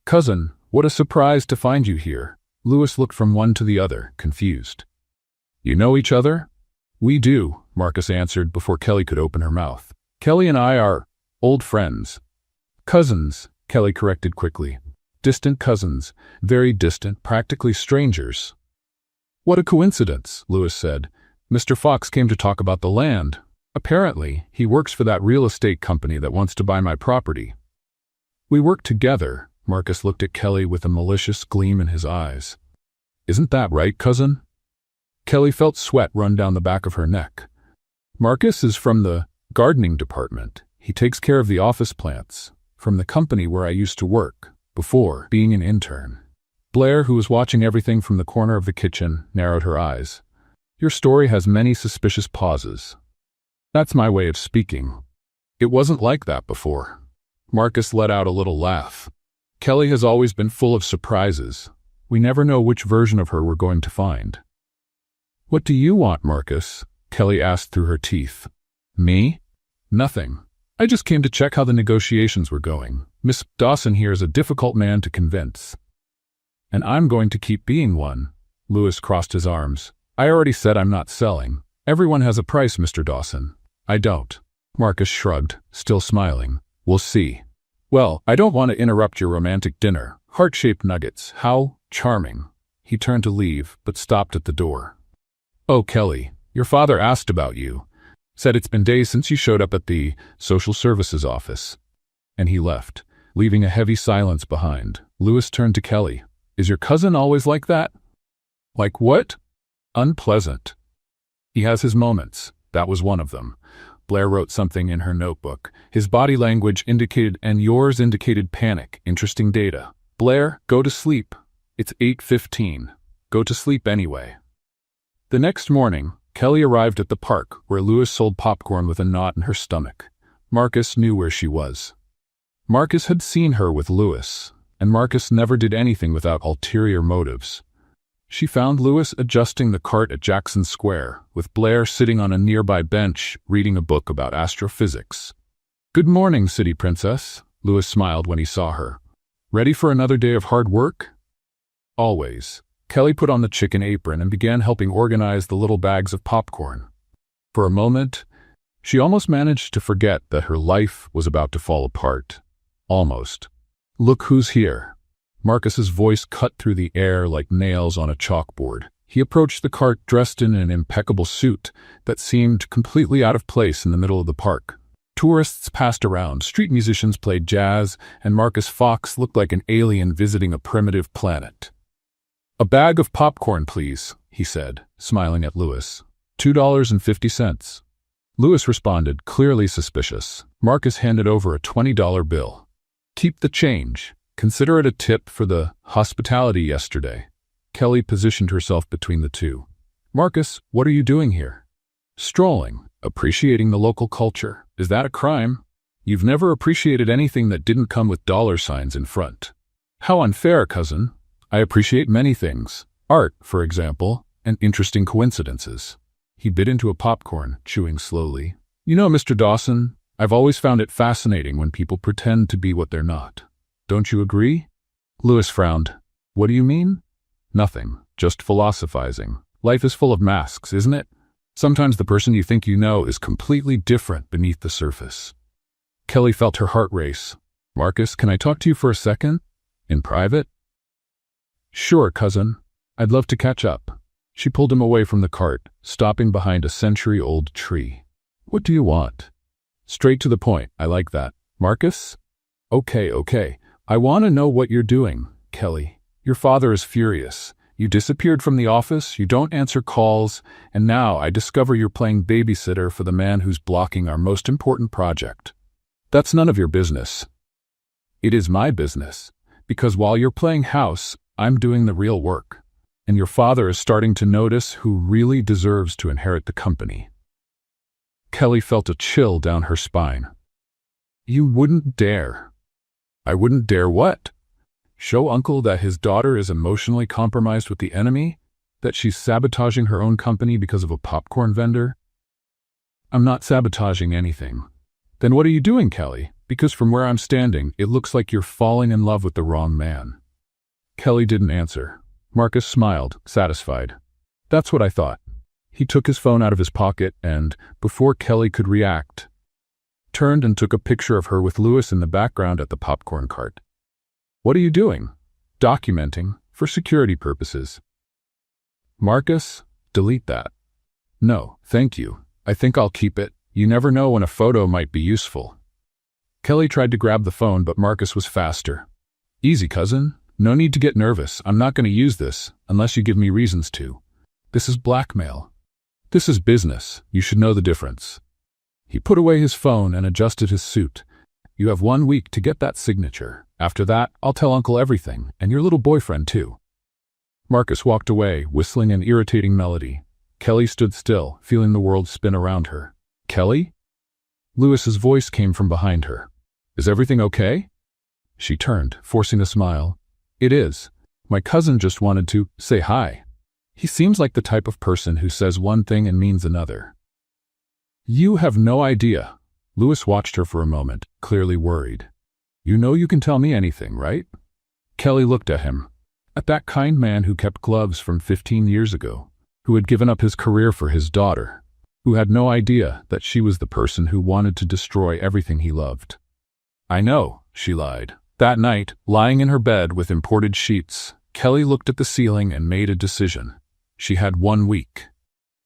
"Cousin, what a surprise to find you here." Louis looked from one to the other, confused. "You know each other?" "We do," Marcus answered before Kelly could open her mouth. "Kelly and I are old friends." "Cousins," Kelly corrected quickly. "Distant cousins, very distant, practically strangers." "What a coincidence," Louis said. "Mr. Fox came to talk about the land. Apparently, he works for that real estate company that wants to buy my property." "We work together." Marcus looked at Kelly with a malicious gleam in his eyes. "Isn't that right, cousin?" Kelly felt sweat run down the back of her neck. "Marcus is from the gardening department. He takes care of the office plants, from the company where I used to work, before being an intern." Blair, who was watching everything from the corner of the kitchen, narrowed her eyes. "Your story has many suspicious pauses." "That's my way of speaking. It wasn't like that before." Marcus let out a little laugh. "Kelly has always been full of surprises. We never know which version of her we're going to find." "What do you want, Marcus?" Kelly asked through her teeth. "Me? Nothing. I just came to check how the negotiations were going. Miss Dawson here is a difficult man to convince. And I'm going to keep being one." Louis crossed his arms. "I already said I'm not selling. Everyone has a price, Mr. Dawson." "I don't." Marcus shrugged, still smiling. "We'll see." "Well, I don't want to interrupt your romantic dinner. Heart-shaped nuggets, how charming." He turned to leave, but stopped at the door. "Oh, Kelly, your father asked about you. Said it's been days since you showed up at the social services office." And he left, leaving a heavy silence behind. Louis turned to Kelly. "Is your cousin always like that?" "Like what?" "Unpleasant." "He has his moments. That was one of them." Blair wrote something in her notebook. "His body language indicated and yours indicated panic. Interesting data. Blair, go to sleep. It's 8:15. Go to sleep anyway." The next morning, Kelly arrived at the park where Louis sold popcorn with a knot in her stomach. Marcus knew where she was. Marcus had seen her with Louis, and Marcus never did anything without ulterior motives. She found Louis adjusting the cart at Jackson Square, with Blair sitting on a nearby bench reading a book about astrophysics. "Good morning, city princess," Louis smiled when he saw her. "Ready for another day of hard work?" "Always." Kelly put on the chicken apron and began helping organize the little bags of popcorn. For a moment, she almost managed to forget that her life was about to fall apart. Almost. "Look who's here." Marcus's voice cut through the air like nails on a chalkboard. He approached the cart dressed in an impeccable suit that seemed completely out of place in the middle of the park. Tourists passed around, street musicians played jazz, and Marcus Fox looked like an alien visiting a primitive planet. "A bag of popcorn, please," he said, smiling at Louis. $2.50. Louis responded, clearly suspicious. Marcus handed over a $20 bill. "Keep the change. Consider it a tip for the hospitality yesterday." Kelly positioned herself between the two. "Marcus, what are you doing here?" "Strolling, appreciating the local culture. Is that a crime? You've never appreciated anything that didn't come with dollar signs in front." "How unfair, cousin. I appreciate many things. Art, for example, and interesting coincidences." He bit into a popcorn, chewing slowly. "You know, Mr. Dawson, I've always found it fascinating when people pretend to be what they're not. Don't you agree?" Louis frowned. "What do you mean?" "Nothing, just philosophizing. Life is full of masks, isn't it? Sometimes the person you think you know is completely different beneath the surface." Kelly felt her heart race. "Marcus, can I talk to you for a second?" In private? Sure, cousin. I'd love to catch up. She pulled him away from the cart, stopping behind a century-old tree. What do you want? Straight to the point. I like that. Marcus? Okay. I want to know what you're doing, Kelly. Your father is furious. You disappeared from the office, you don't answer calls, and now I discover you're playing babysitter for the man who's blocking our most important project. That's none of your business. It is my business, because while you're playing house, I'm doing the real work, and your father is starting to notice who really deserves to inherit the company. Kelly felt a chill down her spine. You wouldn't dare. I wouldn't dare what? Show Uncle that his daughter is emotionally compromised with the enemy? That she's sabotaging her own company because of a popcorn vendor? I'm not sabotaging anything. Then what are you doing, Kelly? Because from where I'm standing, it looks like you're falling in love with the wrong man. Kelly didn't answer. Marcus smiled, satisfied. That's what I thought. He took his phone out of his pocket and, before Kelly could react, turned and took a picture of her with Louis in the background at the popcorn cart. What are you doing? Documenting, for security purposes. Marcus, delete that. No, thank you. I think I'll keep it. You never know when a photo might be useful. Kelly tried to grab the phone, but Marcus was faster. Easy, cousin. No need to get nervous. I'm not going to use this, unless you give me reasons to. This is blackmail. This is business. You should know the difference. He put away his phone and adjusted his suit. You have 1 week to get that signature. After that, I'll tell Uncle everything, and your little boyfriend too. Marcus walked away, whistling an irritating melody. Kelly stood still, feeling the world spin around her. Kelly? Louis's voice came from behind her. Is everything okay? She turned, forcing a smile. It is. My cousin just wanted to say hi. He seems like the type of person who says one thing and means another. You have no idea. Louis watched her for a moment, clearly worried. You know you can tell me anything, right? Kelly looked at him. At that kind man who kept gloves from 15 years ago, who had given up his career for his daughter, who had no idea that she was the person who wanted to destroy everything he loved. I know, she lied. That night, lying in her bed with imported sheets, Kelly looked at the ceiling and made a decision. She had 1 week.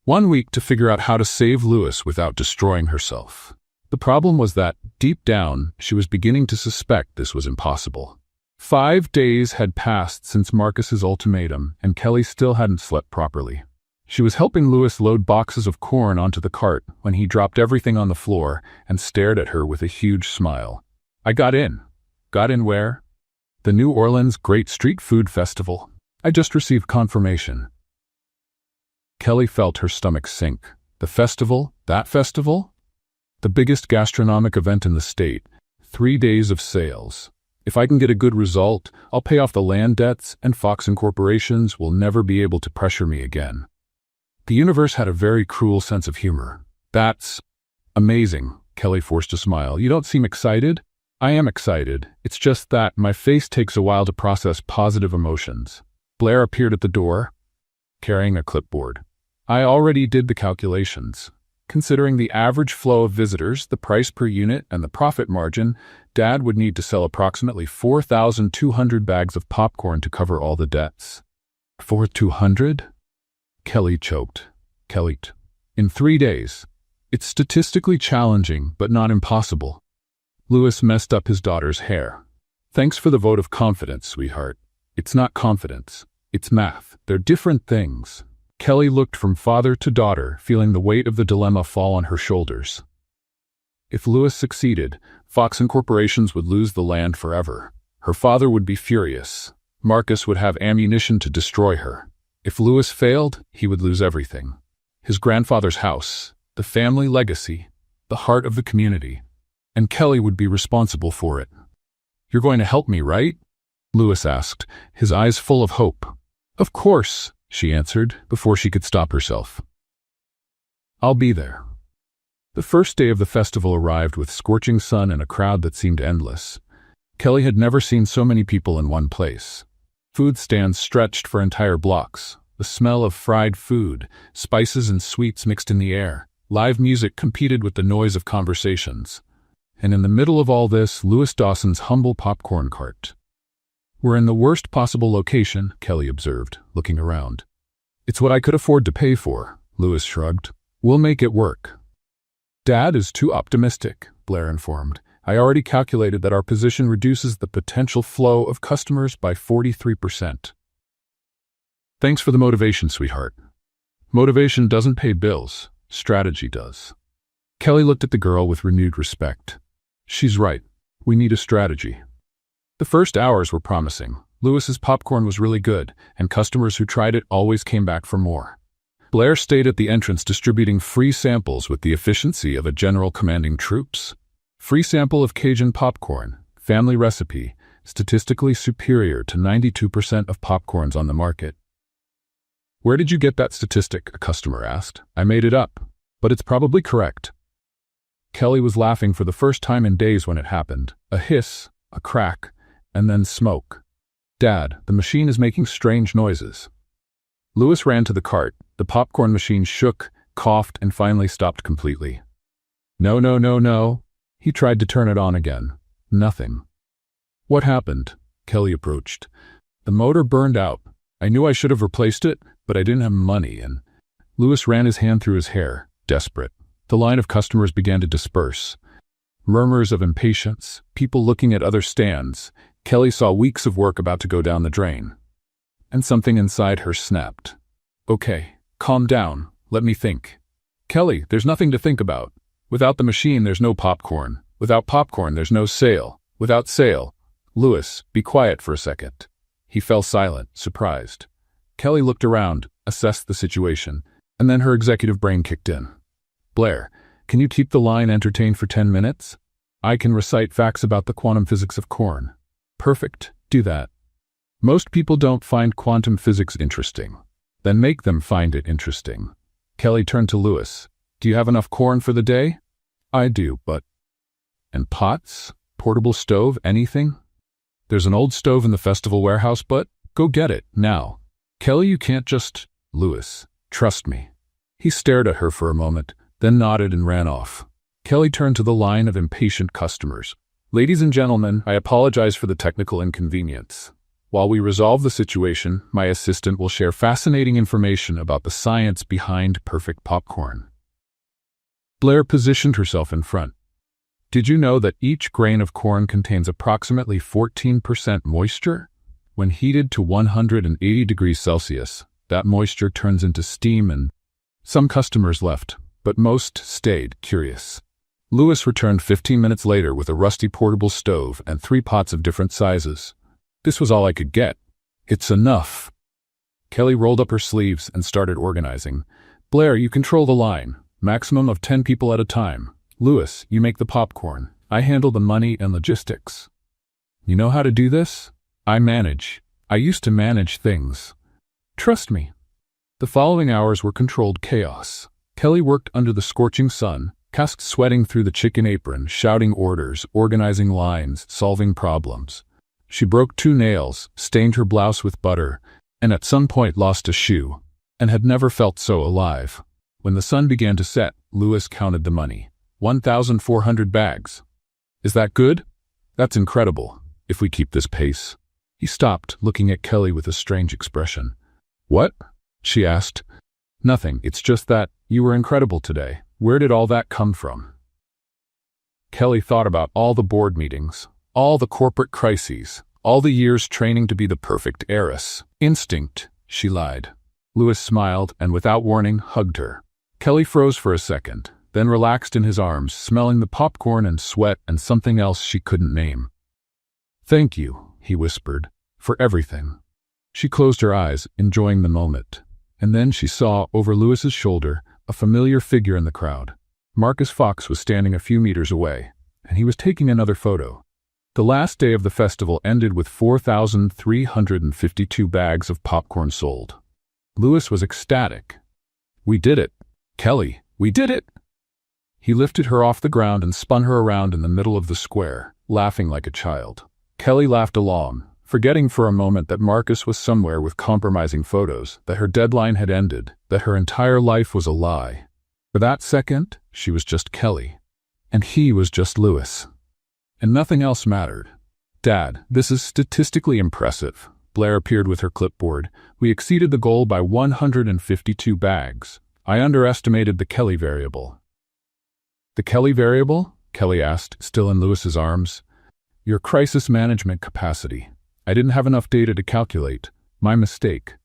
1 week to figure out how to save Louis without destroying herself. The problem was that, deep down, she was beginning to suspect this was impossible. 5 days had passed since Marcus's ultimatum, and Kelly still hadn't slept properly. She was helping Louis load boxes of corn onto the cart when he dropped everything on the floor and stared at her with a huge smile. I got in. Got in where? The New Orleans Great Street Food Festival. I just received confirmation. Kelly felt her stomach sink. The festival? That festival? The biggest gastronomic event in the state. 3 days of sales. If I can get a good result, I'll pay off the land debts, and Fox and corporations will never be able to pressure me again. The universe had a very cruel sense of humor. That's amazing, Kelly forced a smile. You don't seem excited? I am excited. It's just that my face takes a while to process positive emotions. Blair appeared at the door, carrying a clipboard. I already did the calculations. Considering the average flow of visitors, the price per unit, and the profit margin, Dad would need to sell approximately 4,200 bags of popcorn to cover all the debts. 4,200? Kelly choked. In 3 days. It's statistically challenging, but not impossible. Louis messed up his daughter's hair. Thanks for the vote of confidence, sweetheart. It's not confidence. It's math. They're different things. Kelly looked from father to daughter, feeling the weight of the dilemma fall on her shoulders. If Louis succeeded, Fox and corporations would lose the land forever. Her father would be furious. Marcus would have ammunition to destroy her. If Louis failed, he would lose everything. His grandfather's house, the family legacy, the heart of the community. And Kelly would be responsible for it. You're going to help me, right? Louis asked, his eyes full of hope. Of course, she answered, before she could stop herself. I'll be there. The first day of the festival arrived with scorching sun and a crowd that seemed endless. Kelly had never seen so many people in one place. Food stands stretched for entire blocks. The smell of fried food, spices and sweets mixed in the air. Live music competed with the noise of conversations. And in the middle of all this, Louis Dawson's humble popcorn cart. We're in the worst possible location, Kelly observed, looking around. It's what I could afford to pay for, Lewis shrugged. We'll make it work. Dad is too optimistic, Blair informed. I already calculated that our position reduces the potential flow of customers by 43%. Thanks for the motivation, sweetheart. Motivation doesn't pay bills, strategy does. Kelly looked at the girl with renewed respect. She's right. We need a strategy. The first hours were promising. Lewis's popcorn was really good, and customers who tried it always came back for more. Blair stayed at the entrance distributing free samples with the efficiency of a general commanding troops. Free sample of Cajun popcorn, family recipe, statistically superior to 92% of popcorns on the market. Where did you get that statistic? A customer asked. I made it up, but it's probably correct. Kelly was laughing for the first time in days when it happened. A hiss, a crack, and then smoke. Dad, the machine is making strange noises. Lewis ran to the cart. The popcorn machine shook, coughed, and finally stopped completely. No, no, no, no. He tried to turn it on again. Nothing. What happened? Kelly approached. The motor burned out. I knew I should have replaced it, but I didn't have money, and Lewis ran his hand through his hair, desperate. The line of customers began to disperse. Murmurs of impatience, people looking at other stands. Kelly saw weeks of work about to go down the drain. And something inside her snapped. Okay, calm down. Let me think. Kelly, there's nothing to think about. Without the machine, there's no popcorn. Without popcorn, there's no sale. Without sale. Lewis, be quiet for a second. He fell silent, surprised. Kelly looked around, assessed the situation, and then her executive brain kicked in. Blair, can you keep the line entertained for 10 minutes? I can recite facts about the quantum physics of corn. Perfect, do that. Most people don't find quantum physics interesting. Then make them find it interesting. Kelly turned to Lewis. Do you have enough corn for the day? I do, but... And pots? Portable stove? Anything? There's an old stove in the festival warehouse, but go get it, now. Kelly, you can't just... Lewis, trust me. He stared at her for a moment, then nodded and ran off. Kelly turned to the line of impatient customers. Ladies and gentlemen, I apologize for the technical inconvenience. While we resolve the situation, my assistant will share fascinating information about the science behind perfect popcorn. Blair positioned herself in front. Did you know that each grain of corn contains approximately 14% moisture? When heated to 180 degrees Celsius, that moisture turns into steam and... Some customers left, but most stayed curious. Lewis returned 15 minutes later with a rusty portable stove and 3 pots of different sizes. This was all I could get. It's enough. Kelly rolled up her sleeves and started organizing. Blair, you control the line. Maximum of 10 people at a time. Lewis, you make the popcorn. I handle the money and logistics. You know how to do this? I manage. I used to manage things. Trust me. The following hours were controlled chaos. Kelly worked under the scorching sun, cast sweating through the chicken apron, shouting orders, organizing lines, solving problems. She broke 2 nails, stained her blouse with butter, and at some point lost a shoe, and had never felt so alive. When the sun began to set, Lewis counted the money. 1,400 bags. Is that good? That's incredible, if we keep this pace. He stopped, looking at Kelly with a strange expression. What? She asked. Nothing, it's just that you were incredible today. Where did all that come from? Kelly thought about all the board meetings, all the corporate crises, all the years training to be the perfect heiress. Instinct, she lied. Lewis smiled and without warning hugged her. Kelly froze for a second, then relaxed in his arms, smelling the popcorn and sweat and something else she couldn't name. Thank you, he whispered, for everything. She closed her eyes, enjoying the moment. And then she saw, over Lewis's shoulder, a familiar figure in the crowd. Marcus Fox was standing a few meters away, and he was taking another photo. The last day of the festival ended with 4,352 bags of popcorn sold. Lewis was ecstatic. We did it. Kelly, we did it! He lifted her off the ground and spun her around in the middle of the square, laughing like a child. Kelly laughed along, forgetting for a moment that Marcus was somewhere with compromising photos, that her deadline had ended, that her entire life was a lie. For that second, she was just Kelly. And he was just Lewis. And nothing else mattered. Dad, this is statistically impressive. Blair appeared with her clipboard. We exceeded the goal by 152 bags. I underestimated the Kelly variable. The Kelly variable? Kelly asked, still in Lewis's arms. Your crisis management capacity. I didn't have enough data to calculate. My mistake.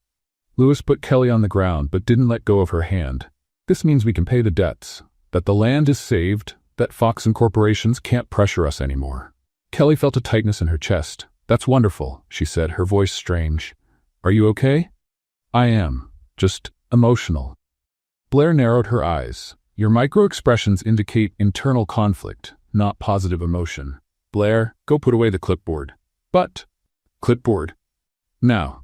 Lewis put Kelly on the ground but didn't let go of her hand. This means we can pay the debts, that the land is saved, that Fox and corporations can't pressure us anymore. Kelly felt a tightness in her chest. That's wonderful, she said, her voice strange. Are you okay? I am. Just emotional. Blair narrowed her eyes. Your micro-expressions indicate internal conflict, not positive emotion. Blair, go put away the clipboard. But, clipboard. Now.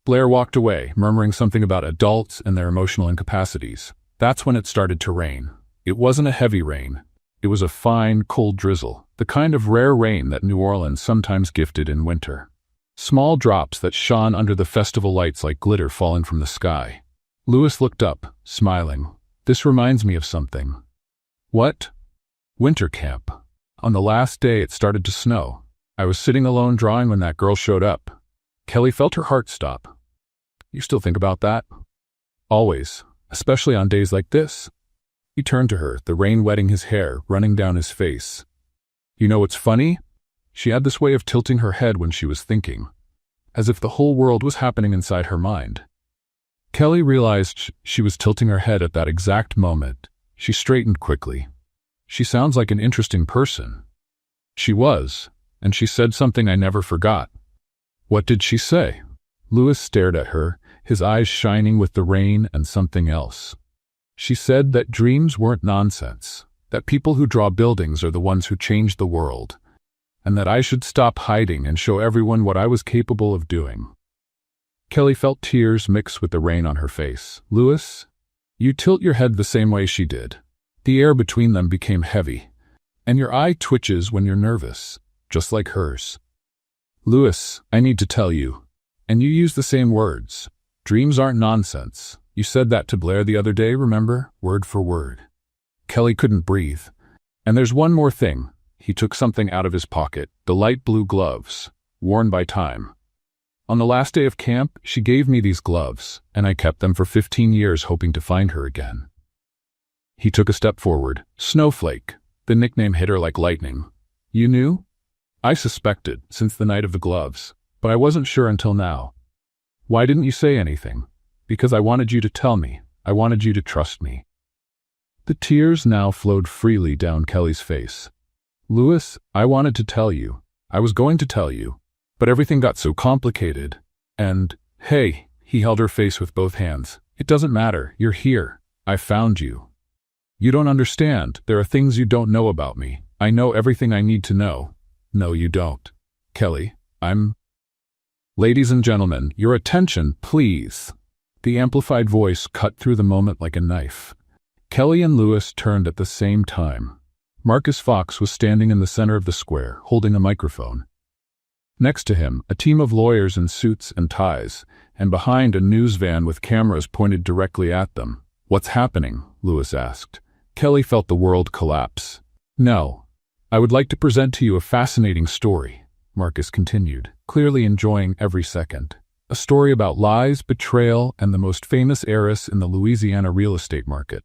Blair walked away, murmuring something about adults and their emotional incapacities. That's when it started to rain. It wasn't a heavy rain. It was a fine, cold drizzle, the kind of rare rain that New Orleans sometimes gifted in winter. Small drops that shone under the festival lights like glitter falling from the sky. Lewis looked up, smiling. This reminds me of something. What? Winter camp. On the last day it started to snow. I was sitting alone drawing when that girl showed up. Kelly felt her heart stop. You still think about that? Always, especially on days like this. He turned to her, the rain wetting his hair, running down his face. You know what's funny? She had this way of tilting her head when she was thinking, as if the whole world was happening inside her mind. Kelly realized she was tilting her head at that exact moment. She straightened quickly. She sounds like an interesting person. She was, and she said something I never forgot. What did she say? Lewis stared at her, his eyes shining with the rain and something else. She said that dreams weren't nonsense, that people who draw buildings are the ones who change the world, and that I should stop hiding and show everyone what I was capable of doing. Kelly felt tears mix with the rain on her face. Lewis, you tilt your head the same way she did. The air between them became heavy, and your eye twitches when you're nervous, just like hers. Lewis, I need to tell you, and you use the same words. Dreams aren't nonsense. You said that to Blair the other day, remember? Word for word. Kelly couldn't breathe. And there's one more thing. He took something out of his pocket, the light blue gloves, worn by time. On the last day of camp, she gave me these gloves, and I kept them for 15 years hoping to find her again. He took a step forward. Snowflake. The nickname hit her like lightning. You knew? I suspected, since the night of the gloves, but I wasn't sure until now. Why didn't you say anything? Because I wanted you to tell me. I wanted you to trust me. The tears now flowed freely down Kelly's face. Lewis, I wanted to tell you. I was going to tell you. But everything got so complicated. And, hey, he held her face with both hands. It doesn't matter. You're here. I found you. You don't understand. There are things you don't know about me. I know everything I need to know. No, you don't. Kelly, Ladies and gentlemen, your attention, please. The amplified voice cut through the moment like a knife. Kelly and Lewis turned at the same time. Marcus Fox was standing in the center of the square, holding a microphone. Next to him, a team of lawyers in suits and ties, and behind a news van with cameras pointed directly at them. What's happening? Lewis asked. Kelly felt the world collapse. No. I would like to present to you a fascinating story, Marcus continued, clearly enjoying every second. A story about lies, betrayal, and the most famous heiress in the Louisiana real estate market.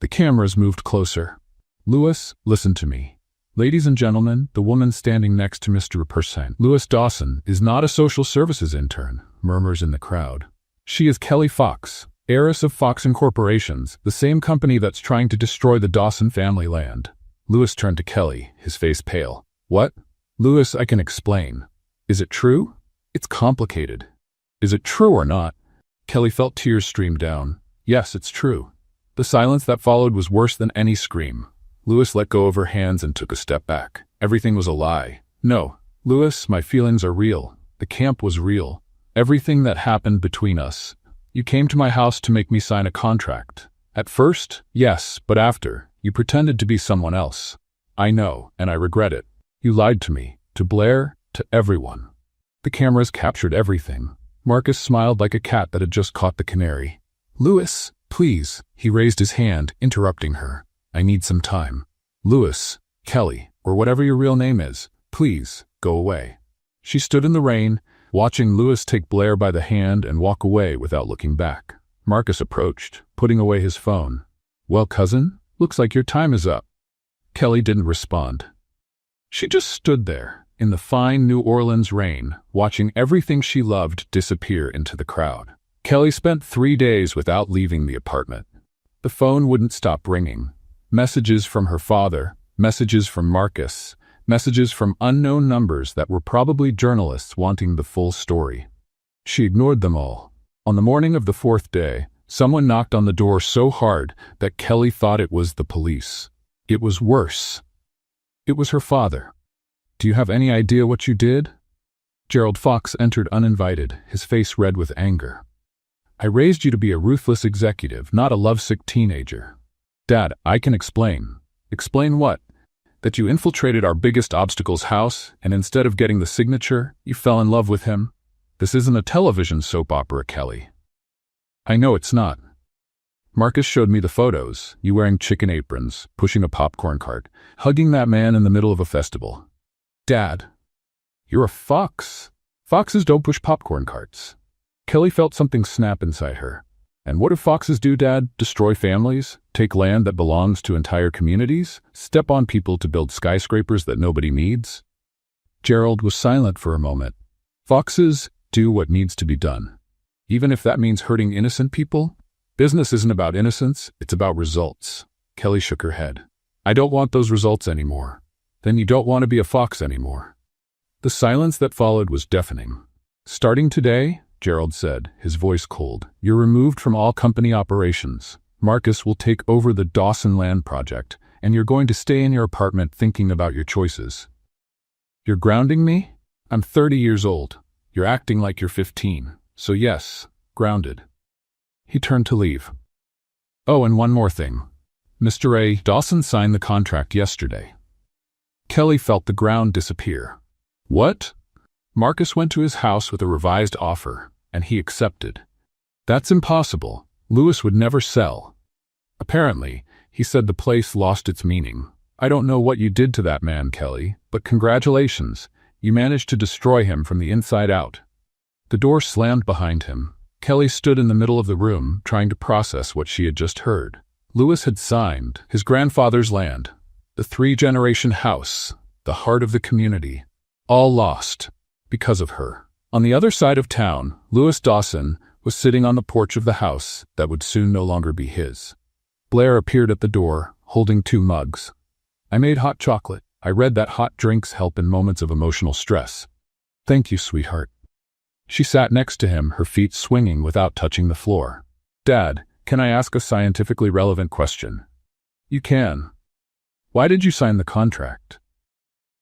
The cameras moved closer. Lewis, listen to me. Ladies and gentlemen, the woman standing next to Mr. Person, Lewis Dawson, is not a social services intern, murmurs in the crowd. She is Kelly Fox, heiress of Fox and Corporations, the same company that's trying to destroy the Dawson family land. Lewis turned to Kelly, his face pale. What? Lewis, I can explain. Is it true? It's complicated. Is it true or not? Kelly felt tears stream down. Yes, it's true. The silence that followed was worse than any scream. Lewis let go of her hands and took a step back. Everything was a lie. No, Lewis, my feelings are real. The camp was real. Everything that happened between us. You came to my house to make me sign a contract. At first, yes, but after, you pretended to be someone else. I know, and I regret it. You lied to me, to Blair, to everyone. The cameras captured everything. Marcus smiled like a cat that had just caught the canary. Lewis, please. He raised his hand, interrupting her. I need some time. Lewis, Kelly, or whatever your real name is, please, go away. She stood in the rain, watching Louis take Blair by the hand and walk away without looking back. Marcus approached, putting away his phone. "Well, cousin, looks like your time is up." Kelly didn't respond. She just stood there, in the fine New Orleans rain, watching everything she loved disappear into the crowd. Kelly spent 3 days without leaving the apartment. The phone wouldn't stop ringing. Messages from her father, messages from Marcus, messages from unknown numbers that were probably journalists wanting the full story. She ignored them all. On the morning of the 4th day, someone knocked on the door so hard that Kelly thought it was the police. It was worse. It was her father. "Do you have any idea what you did?" Gerald Fox entered uninvited, his face red with anger. "I raised you to be a ruthless executive, not a lovesick teenager." "Dad, I can explain." "Explain what?" "That you infiltrated our biggest obstacle's house, and instead of getting the signature, you fell in love with him. This isn't a television soap opera, Kelly." "I know it's not." "Marcus showed me the photos, you wearing chicken aprons, pushing a popcorn cart, hugging that man in the middle of a festival." "Dad, you're a fox. Foxes don't push popcorn carts." Kelly felt something snap inside her. "And what do foxes do, Dad? Destroy families? Take land that belongs to entire communities? Step on people to build skyscrapers that nobody needs?" Gerald was silent for a moment. "Foxes do what needs to be done. Even if that means hurting innocent people? Business isn't about innocence, it's about results." Kelly shook her head. "I don't want those results anymore." "Then you don't want to be a fox anymore." The silence that followed was deafening. "Starting today," Gerald said, his voice cold, "you're removed from all company operations. Marcus will take over the Dawson Land project, and you're going to stay in your apartment thinking about your choices." "You're grounding me? I'm 30 years old. You're acting like you're 15. So yes, grounded." He turned to leave. "Oh, and one more thing. Mr. A. Dawson signed the contract yesterday." Kelly felt the ground disappear. "What?" "Marcus went to his house with a revised offer, and he accepted." "That's impossible. Louis would never sell." "Apparently, he said the place lost its meaning. I don't know what you did to that man, Kelly, but congratulations. You managed to destroy him from the inside out." The door slammed behind him. Kelly stood in the middle of the room, trying to process what she had just heard. Louis had signed his grandfather's land, the 3-generation house, the heart of the community, all lost because of her. On the other side of town, Louis Dawson was sitting on the porch of the house that would soon no longer be his. Blair appeared at the door, holding 2 mugs. "I made hot chocolate. I read that hot drinks help in moments of emotional stress." "Thank you, sweetheart." She sat next to him, her feet swinging without touching the floor. "Dad, can I ask a scientifically relevant question?" "You can." "Why did you sign the contract?"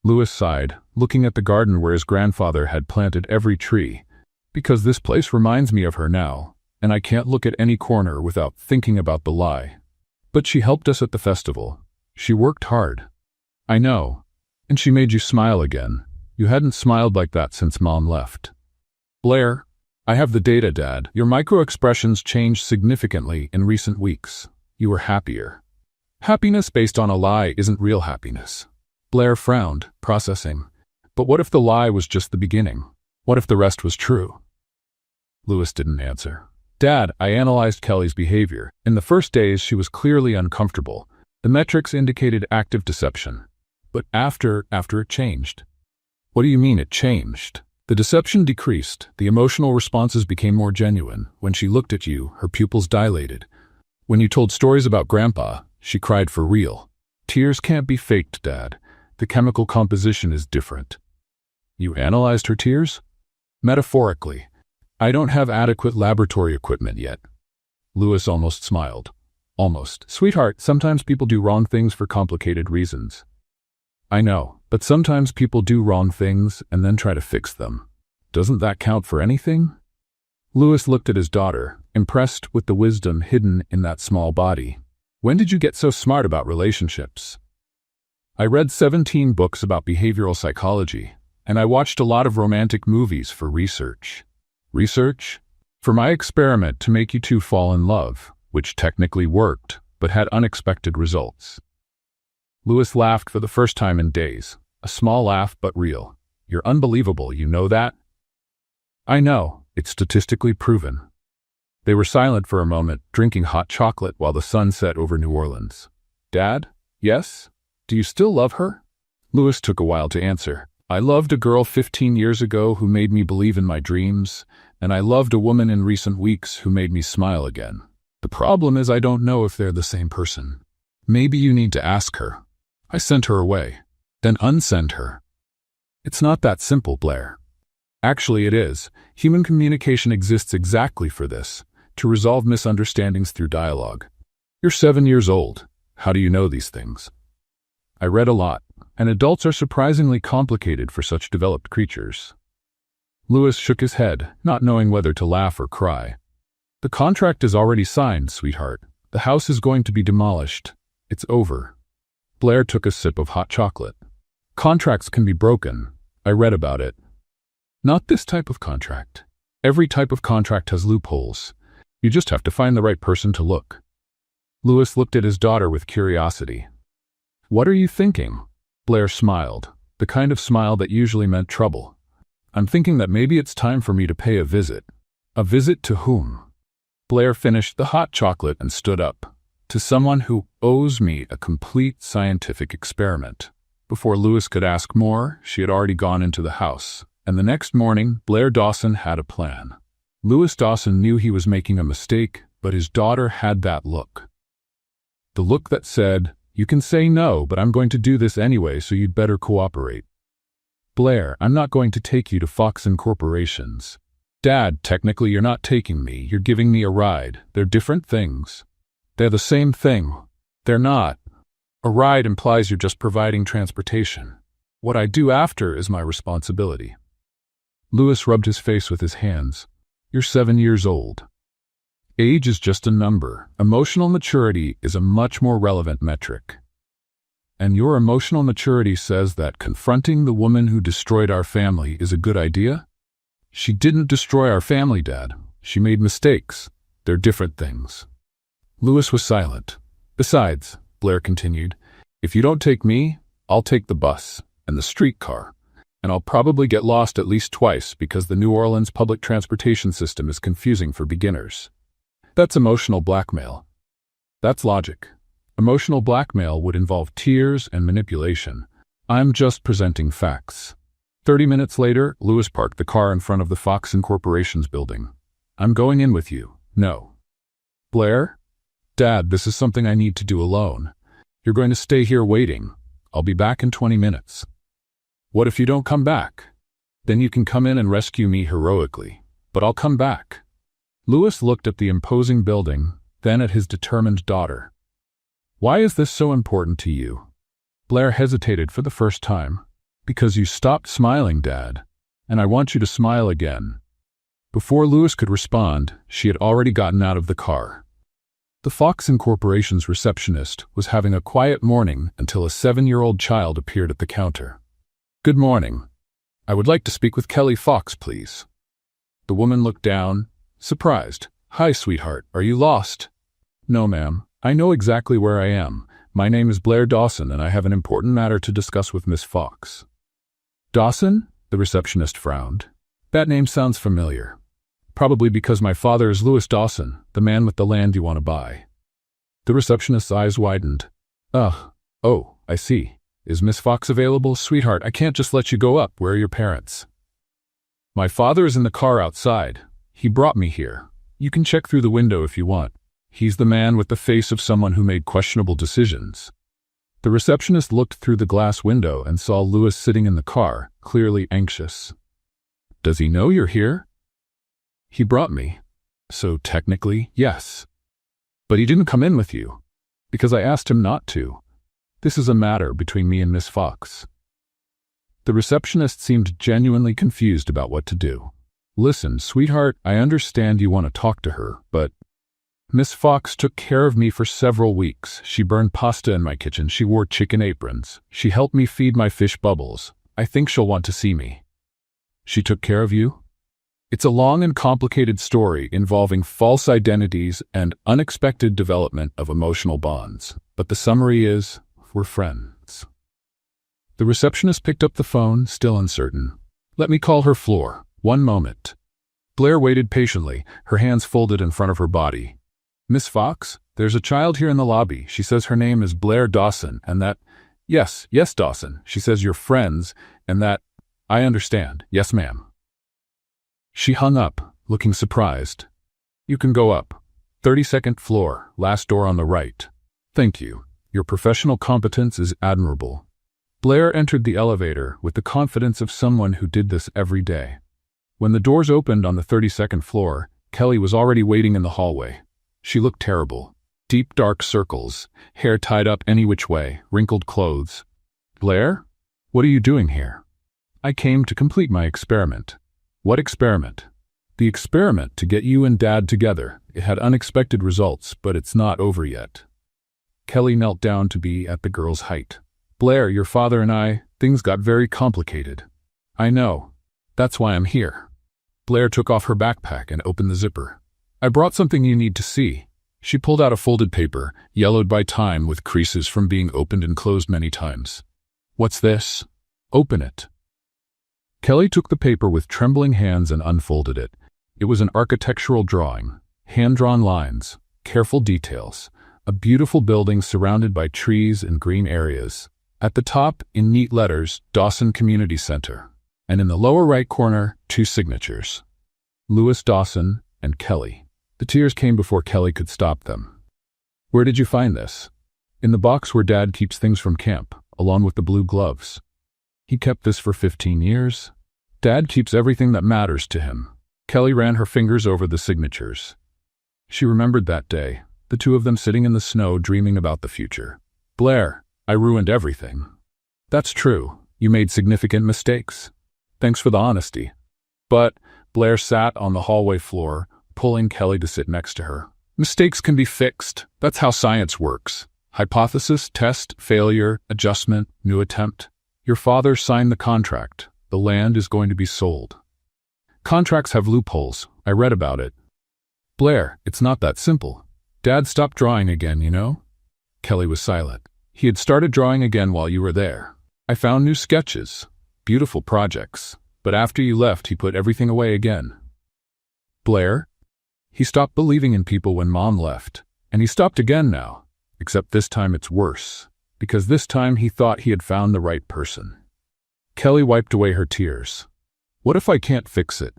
Louis sighed, looking at the garden where his grandfather had planted every tree. "Because this place reminds me of her now, and I can't look at any corner without thinking about the lie. But she helped us at the festival. She worked hard." "I know. And she made you smile again. You hadn't smiled like that since Mom left." "Blair, I have the data, Dad. Your micro-expressions changed significantly in recent weeks. You were happier." "Happiness based on a lie isn't real happiness." Blair frowned, processing. "But what if the lie was just the beginning? What if the rest was true?" Louis didn't answer. "Dad, I analyzed Kelly's behavior. In the first days, she was clearly uncomfortable. The metrics indicated active deception. But after it changed." "What do you mean it changed?" "The deception decreased. The emotional responses became more genuine. When she looked at you, her pupils dilated. When you told stories about Grandpa, she cried for real. Tears can't be faked, Dad. The chemical composition is different." "You analyzed her tears?" "Metaphorically. I don't have adequate laboratory equipment yet." Louis almost smiled. "Almost. Sweetheart, sometimes people do wrong things for complicated reasons." "I know, but sometimes people do wrong things and then try to fix them. Doesn't that count for anything?" Louis looked at his daughter, impressed with the wisdom hidden in that small body. "When did you get so smart about relationships?" "I read 17 books about behavioral psychology, and I watched a lot of romantic movies for research." "Research?" "For my experiment to make you two fall in love, which technically worked, but had unexpected results." Louis laughed for the first time in days, a small laugh but real. You're unbelievable, you know that? I know, it's statistically proven. They were silent for a moment, drinking hot chocolate while the sun set over New Orleans. Dad? Yes? Do you still love her? Louis took a while to answer. I loved a girl 15 years ago who made me believe in my dreams, and I loved a woman in recent weeks who made me smile again. The problem is I don't know if they're the same person. Maybe you need to ask her. I sent her away. Then unsend her. It's not that simple, Blair. Actually, it is. Human communication exists exactly for this, to resolve misunderstandings through dialogue. You're 7 years old. How do you know these things? I read a lot, and adults are surprisingly complicated for such developed creatures. Louis shook his head, not knowing whether to laugh or cry. The contract is already signed, sweetheart. The house is going to be demolished. It's over. Blair took a sip of hot chocolate. Contracts can be broken. I read about it. Not this type of contract. Every type of contract has loopholes. You just have to find the right person to look. Louis looked at his daughter with curiosity. What are you thinking? Blair smiled, the kind of smile that usually meant trouble. I'm thinking that maybe it's time for me to pay a visit. A visit to whom? Blair finished the hot chocolate and stood up. To someone who owes me a complete scientific experiment. Before Louis could ask more, she had already gone into the house, and the next morning, Blair Dawson had a plan. Louis Dawson knew he was making a mistake, but his daughter had that look. The look that said, you can say no, but I'm going to do this anyway, so you'd better cooperate. Blair, I'm not going to take you to Fox Corporations. Dad, technically you're not taking me, you're giving me a ride. They're different things. They're the same thing. They're not. A ride implies you're just providing transportation. What I do after is my responsibility. Louis rubbed his face with his hands. You're 7 years old. Age is just a number. Emotional maturity is a much more relevant metric. And your emotional maturity says that confronting the woman who destroyed our family is a good idea? She didn't destroy our family, Dad. She made mistakes. They're different things. Louis was silent. Besides, Blair continued, if you don't take me, I'll take the bus and the streetcar, and I'll probably get lost at least twice because the New Orleans public transportation system is confusing for beginners. That's emotional blackmail. That's logic. Emotional blackmail would involve tears and manipulation. I'm just presenting facts. 30 minutes later, Louis parked the car in front of the Fox Corporation's building. I'm going in with you. No. Blair? Dad, this is something I need to do alone. You're going to stay here waiting. I'll be back in 20 minutes. What if you don't come back? Then you can come in and rescue me heroically. But I'll come back. Louis looked at the imposing building, then at his determined daughter. Why is this so important to you? Blair hesitated for the first time. Because you stopped smiling, Dad. And I want you to smile again. Before Louis could respond, she had already gotten out of the car. The Fox Corporation's receptionist was having a quiet morning until a 7-year-old child appeared at the counter. Good morning. I would like to speak with Kelly Fox, please. The woman looked down, surprised. Hi, sweetheart. Are you lost? No, ma'am. I know exactly where I am. My name is Blair Dawson, and I have an important matter to discuss with Miss Fox. Dawson? The receptionist frowned. That name sounds familiar. Probably because my father is Louis Dawson, the man with the land you want to buy. The receptionist's eyes widened. Oh, I see. Is Miss Fox available? Sweetheart, I can't just let you go up. Where are your parents? My father is in the car outside. He brought me here. You can check through the window if you want. He's the man with the face of someone who made questionable decisions. The receptionist looked through the glass window and saw Louis sitting in the car, clearly anxious. Does he know you're here? He brought me. So technically, yes. But he didn't come in with you, because I asked him not to. This is a matter between me and Miss Fox. The receptionist seemed genuinely confused about what to do. Listen, sweetheart, I understand you want to talk to her, but Miss Fox took care of me for several weeks. She burned pasta in my kitchen. She wore chicken aprons. She helped me feed my fish Bubbles. I think she'll want to see me. She took care of you? It's a long and complicated story involving false identities and unexpected development of emotional bonds. But the summary is, we're friends. The receptionist picked up the phone, still uncertain. "Let me call her Floor. One moment." Blair waited patiently, her hands folded in front of her body. "Miss Fox, there's a child here in the lobby. She says her name is Blair Dawson, and that—" "Yes, Dawson. She says you're friends, and that—" "I understand. Yes, ma'am." She hung up, looking surprised. "You can go up. 32nd floor, last door on the right." "Thank you. Your professional competence is admirable." Blair entered the elevator with the confidence of someone who did this every day. When the doors opened on the 32nd floor, Kelly was already waiting in the hallway. She looked terrible. Deep dark circles, hair tied up any which way, wrinkled clothes. "Blair? What are you doing here?" "I came to complete my experiment." "What experiment?" "The experiment to get you and Dad together. It had unexpected results, but it's not over yet." Kelly knelt down to be at the girl's height. "Blair, your father and things got very complicated." "I know. That's why I'm here." Blair took off her backpack and opened the zipper. "I brought something you need to see." She pulled out a folded paper, yellowed by time with creases from being opened and closed many times. "What's this?" "Open it." Kelly took the paper with trembling hands and unfolded it. It was an architectural drawing, hand-drawn lines, careful details, a beautiful building surrounded by trees and green areas. At the top, in neat letters, Dawson Community Center. And in the lower right corner, 2 signatures. Lewis Dawson and Kelly. The tears came before Kelly could stop them. "Where did you find this?" "In the box where Dad keeps things from camp, along with the blue gloves." "He kept this for 15 years? Dad keeps everything that matters to him." Kelly ran her fingers over the signatures. She remembered that day, the 2 of them sitting in the snow dreaming about the future. "Blair, I ruined everything." "That's true. You made significant mistakes. Thanks for the honesty." "But," Blair sat on the hallway floor, pulling Kelly to sit next to her. "Mistakes can be fixed. That's how science works. Hypothesis, test, failure, adjustment, new attempt. Your father signed the contract. The land is going to be sold. Contracts have loopholes. I read about it." "Blair, it's not that simple. Dad stopped drawing again, you know?" Kelly was silent. "He had started drawing again while you were there. I found new sketches. Beautiful projects. But after you left, he put everything away again." "Blair? He stopped believing in people when Mom left. And he stopped again now. Except this time it's worse. Because this time he thought he had found the right person." Kelly wiped away her tears. "What if I can't fix it?"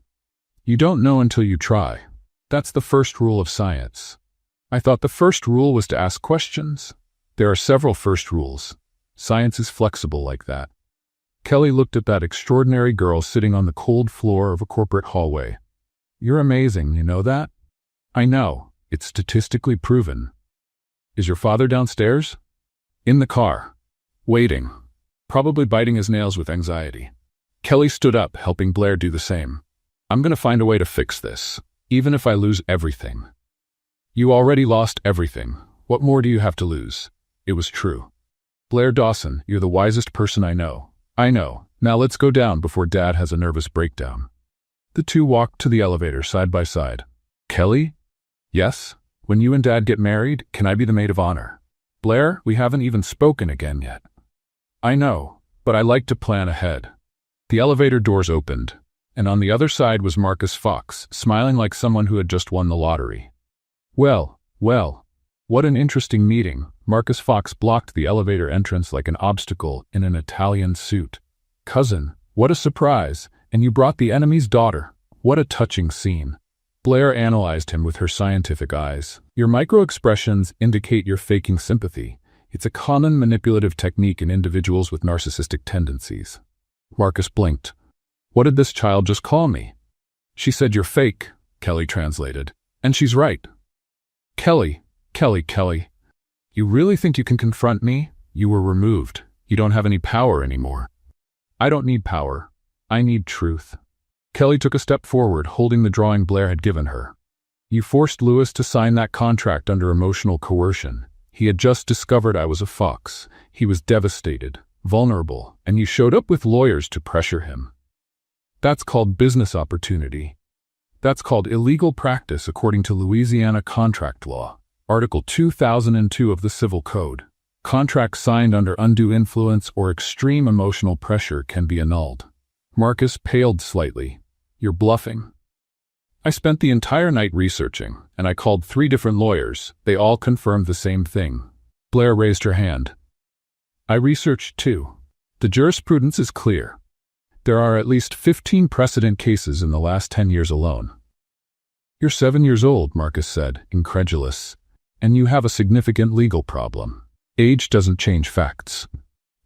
"You don't know until you try. That's the first rule of science." "I thought the first rule was to ask questions." "There are several first rules. Science is flexible like that." Kelly looked at that extraordinary girl sitting on the cold floor of a corporate hallway. "You're amazing, you know that?" "I know. It's statistically proven." "Is your father downstairs?" "In the car. Waiting. Probably biting his nails with anxiety." Kelly stood up, helping Blair do the same. "I'm going to find a way to fix this, even if I lose everything." "You already lost everything. What more do you have to lose?" It was true. "Blair Dawson, you're the wisest person I know." "I know. Now let's go down before Dad has a nervous breakdown." The 2 walked to the elevator side by side. "Kelly?" "Yes? When you and Dad get married, can I be the maid of honor?" "Blair, we haven't even spoken again yet." "I know, but I like to plan ahead." The elevator doors opened, and on the other side was Marcus Fox, smiling like someone who had just won the lottery. Well, what an interesting meeting." Marcus Fox blocked the elevator entrance like an obstacle in an Italian suit. "Cousin, what a surprise, and you brought the enemy's daughter. What a touching scene." Blair analyzed him with her scientific eyes. "Your micro-expressions indicate you're faking sympathy. It's a common manipulative technique in individuals with narcissistic tendencies." Marcus blinked. "What did this child just call me?" "She said you're fake," Kelly translated. "And she's right." Kelly. "You really think you can confront me? You were removed. You don't have any power anymore." "I don't need power. I need truth." Kelly took a step forward, holding the drawing Blair had given her. "You forced Lewis to sign that contract under emotional coercion. He had just discovered I was a fox. He was devastated, vulnerable, and you showed up with lawyers to pressure him. That's called business opportunity. That's called illegal practice according to Louisiana contract law. Article 2002 of the Civil Code. Contracts signed under undue influence or extreme emotional pressure can be annulled. Marcus paled slightly. You're bluffing. I spent the entire night researching, and I called 3 different lawyers. They all confirmed the same thing. Blair raised her hand. I researched too. The jurisprudence is clear. There are at least 15 precedent cases in the last 10 years alone. You're 7 years old, Marcus said, incredulous, and you have a significant legal problem. Age doesn't change facts.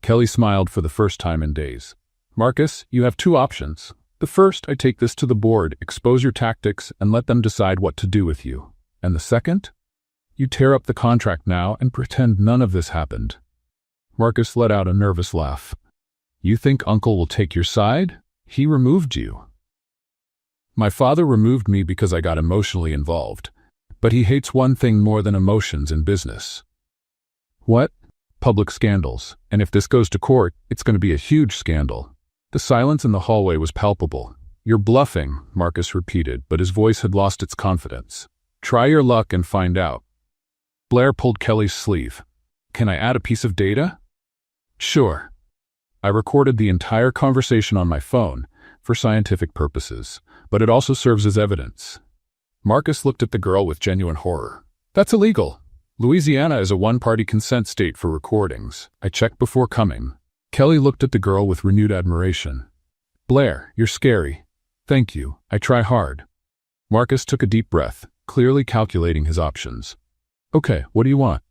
Kelly smiled for the first time in days. Marcus, you have 2 options. The first, I take this to the board, expose your tactics, and let them decide what to do with you. And the second? You tear up the contract now and pretend none of this happened. Marcus let out a nervous laugh. You think Uncle will take your side? He removed you. My father removed me because I got emotionally involved. But he hates one thing more than emotions in business. What? Public scandals. And if this goes to court, it's going to be a huge scandal. The silence in the hallway was palpable. You're bluffing, Marcus repeated, but his voice had lost its confidence. Try your luck and find out. Blair pulled Kelly's sleeve. Can I add a piece of data? Sure. I recorded the entire conversation on my phone for scientific purposes, but it also serves as evidence. Marcus looked at the girl with genuine horror. That's illegal. Louisiana is a one-party consent state for recordings. I checked before coming. Kelly looked at the girl with renewed admiration. Blair, you're scary. Thank you. I try hard. Marcus took a deep breath, clearly calculating his options. Okay, what do you want?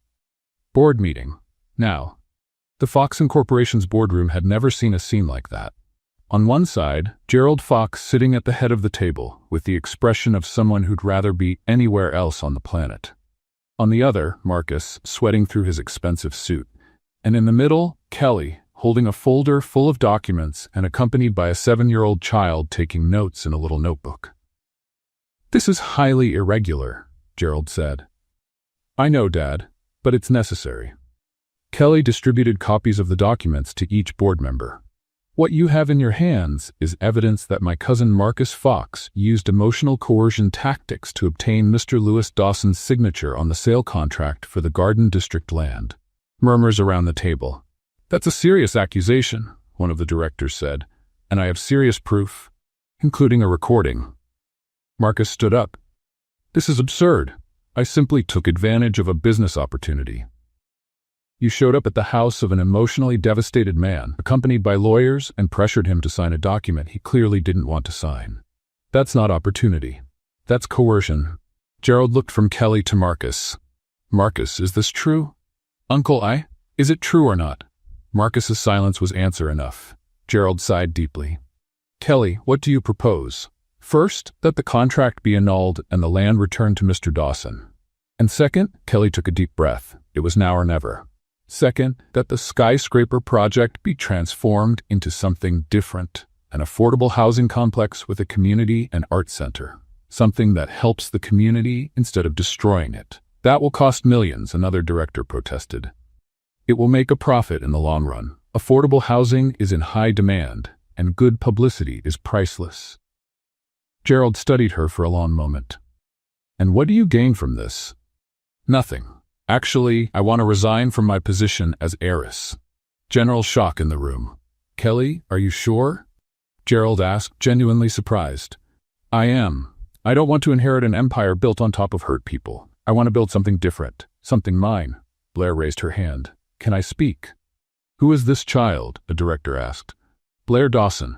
Board meeting. Now. The Fox Incorporation's boardroom had never seen a scene like that. On one side, Gerald Fox sitting at the head of the table, with the expression of someone who'd rather be anywhere else on the planet. On the other, Marcus, sweating through his expensive suit. And in the middle, Kelly, holding a folder full of documents and accompanied by a 7-year-old child taking notes in a little notebook. This is highly irregular, Gerald said. I know, Dad, but it's necessary. Kelly distributed copies of the documents to each board member. What you have in your hands is evidence that my cousin Marcus Fox used emotional coercion tactics to obtain Mr. Lewis Dawson's signature on the sale contract for the Garden District land. Murmurs around the table. That's a serious accusation, one of the directors said, and I have serious proof, including a recording. Marcus stood up. This is absurd. I simply took advantage of a business opportunity. You showed up at the house of an emotionally devastated man, accompanied by lawyers, and pressured him to sign a document he clearly didn't want to sign. That's not opportunity. That's coercion. Gerald looked from Kelly to Marcus. Marcus, is this true? Uncle, is it true or not? Marcus's silence was answer enough. Gerald sighed deeply. Kelly, what do you propose? First, that the contract be annulled and the land returned to Mr. Dawson. And second, Kelly took a deep breath. It was now or never. Second, that the skyscraper project be transformed into something different, an affordable housing complex with a community and art center. Something that helps the community instead of destroying it. That will cost millions, another director protested. It will make a profit in the long run. Affordable housing is in high demand, and good publicity is priceless. Gerald studied her for a long moment. And what do you gain from this? Nothing. Actually, I want to resign from my position as heiress. General shock in the room. Kelly, are you sure? Gerald asked, genuinely surprised. I am. I don't want to inherit an empire built on top of hurt people. I want to build something different, something mine. Blair raised her hand. Can I speak? Who is this child? The director asked. Blair Dawson,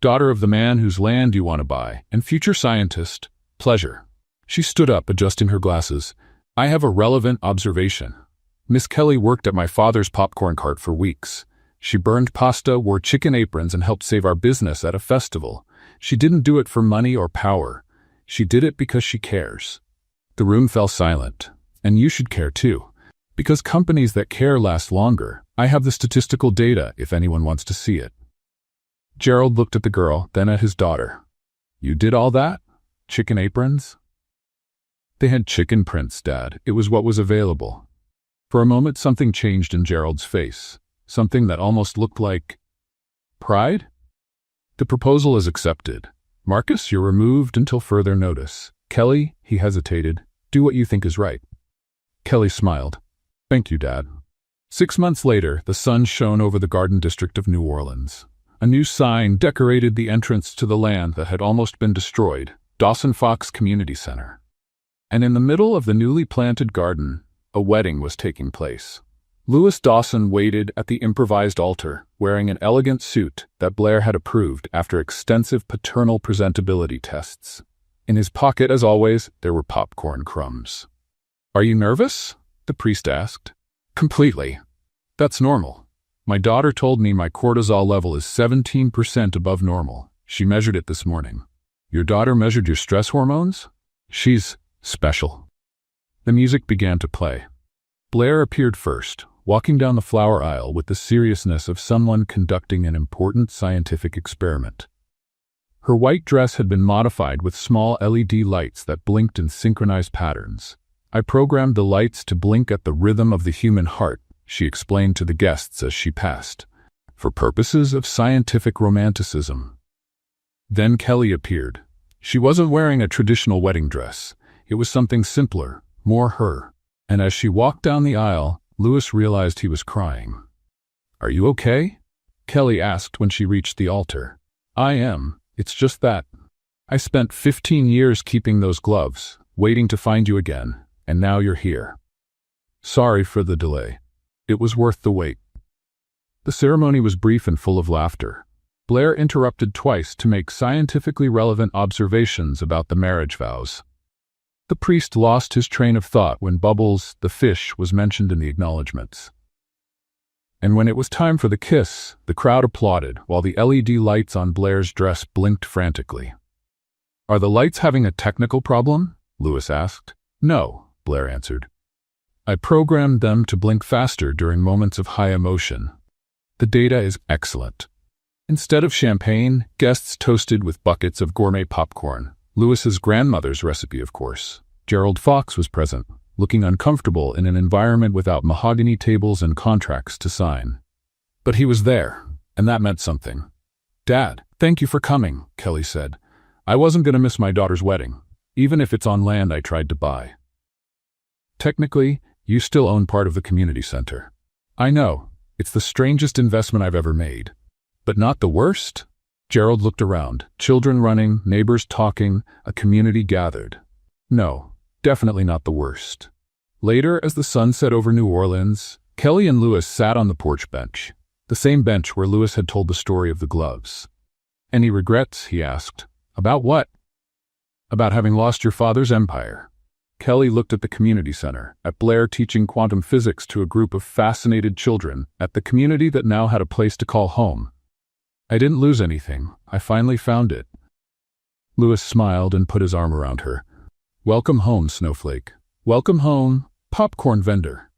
daughter of the man whose land you want to buy, and future scientist. Pleasure. She stood up, adjusting her glasses. I have a relevant observation. Miss Kelly worked at my father's popcorn cart for weeks. She burned pasta, wore chicken aprons, and helped save our business at a festival. She didn't do it for money or power. She did it because she cares. The room fell silent. And you should care too. Because companies that care last longer. I have the statistical data if anyone wants to see it. Gerald looked at the girl, then at his daughter. You did all that? Chicken aprons? They had chicken prints, Dad. It was what was available. For a moment, something changed in Gerald's face. Something that almost looked like pride? The proposal is accepted. Marcus, you're removed until further notice. Kelly, he hesitated, do what you think is right. Kelly smiled. Thank you, Dad. 6 months later, the sun shone over the Garden District of New Orleans. A new sign decorated the entrance to the land that had almost been destroyed, Dawson Fox Community Center. And in the middle of the newly planted garden, a wedding was taking place. Lewis Dawson waited at the improvised altar, wearing an elegant suit that Blair had approved after extensive paternal presentability tests. In his pocket, as always, there were popcorn crumbs. "Are you nervous?" the priest asked. "Completely. That's normal. My daughter told me my cortisol level is 17% above normal. She measured it this morning." "Your daughter measured your stress hormones?" "She's special." The music began to play. Blair appeared first, walking down the flower aisle with the seriousness of someone conducting an important scientific experiment. Her white dress had been modified with small LED lights that blinked in synchronized patterns. "I programmed the lights to blink at the rhythm of the human heart," she explained to the guests as she passed, "for purposes of scientific romanticism." Then Kelly appeared. She wasn't wearing a traditional wedding dress. It was something simpler, more her. And as she walked down the aisle, Lewis realized he was crying. "Are you okay?" Kelly asked when she reached the altar. "I am. It's just that. I spent 15 years keeping those gloves, waiting to find you again, and now you're here. Sorry for the delay. It was worth the wait." The ceremony was brief and full of laughter. Blair interrupted twice to make scientifically relevant observations about the marriage vows. The priest lost his train of thought when Bubbles, the fish, was mentioned in the acknowledgments. And when it was time for the kiss, the crowd applauded while the LED lights on Blair's dress blinked frantically. "Are the lights having a technical problem?" Lewis asked. "No," Blair answered. "I programmed them to blink faster during moments of high emotion. The data is excellent." Instead of champagne, guests toasted with buckets of gourmet popcorn. Lewis's grandmother's recipe, of course. Gerald Fox was present, looking uncomfortable in an environment without mahogany tables and contracts to sign. But he was there, and that meant something. "Dad, thank you for coming," Kelly said. "I wasn't going to miss my daughter's wedding, even if it's on land I tried to buy." "Technically, you still own part of the community center." "I know. It's the strangest investment I've ever made. But not the worst?" Gerald looked around. Children running, neighbors talking, a community gathered. "No, definitely not the worst." Later, as the sun set over New Orleans, Kelly and Lewis sat on the porch bench, the same bench where Lewis had told the story of the gloves. "Any regrets?" he asked. "About what?" "About having lost your father's empire." Kelly looked at the community center, at Blair teaching quantum physics to a group of fascinated children, at the community that now had a place to call home. "I didn't lose anything. I finally found it." Lewis smiled and put his arm around her. "Welcome home, Snowflake. Welcome home, popcorn vendor."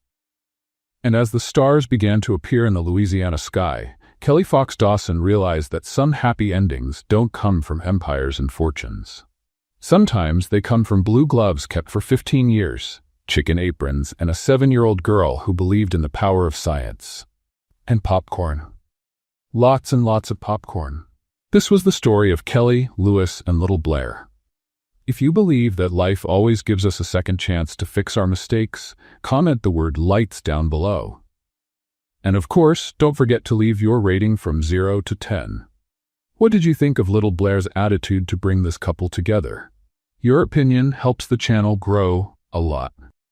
And as the stars began to appear in the Louisiana sky, Kelly Fox Dawson realized that some happy endings don't come from empires and fortunes. Sometimes they come from blue gloves kept for 15 years, chicken aprons, and a 7-year-old girl who believed in the power of science. And popcorn. Lots and lots of popcorn. This was the story of Kelly, Lewis, and little Blair. If you believe that life always gives us a second chance to fix our mistakes, comment the word lights down below. And of course, don't forget to leave your rating from 0 to 10. What did you think of little Blair's attitude to bring this couple together? Your opinion helps the channel grow a lot.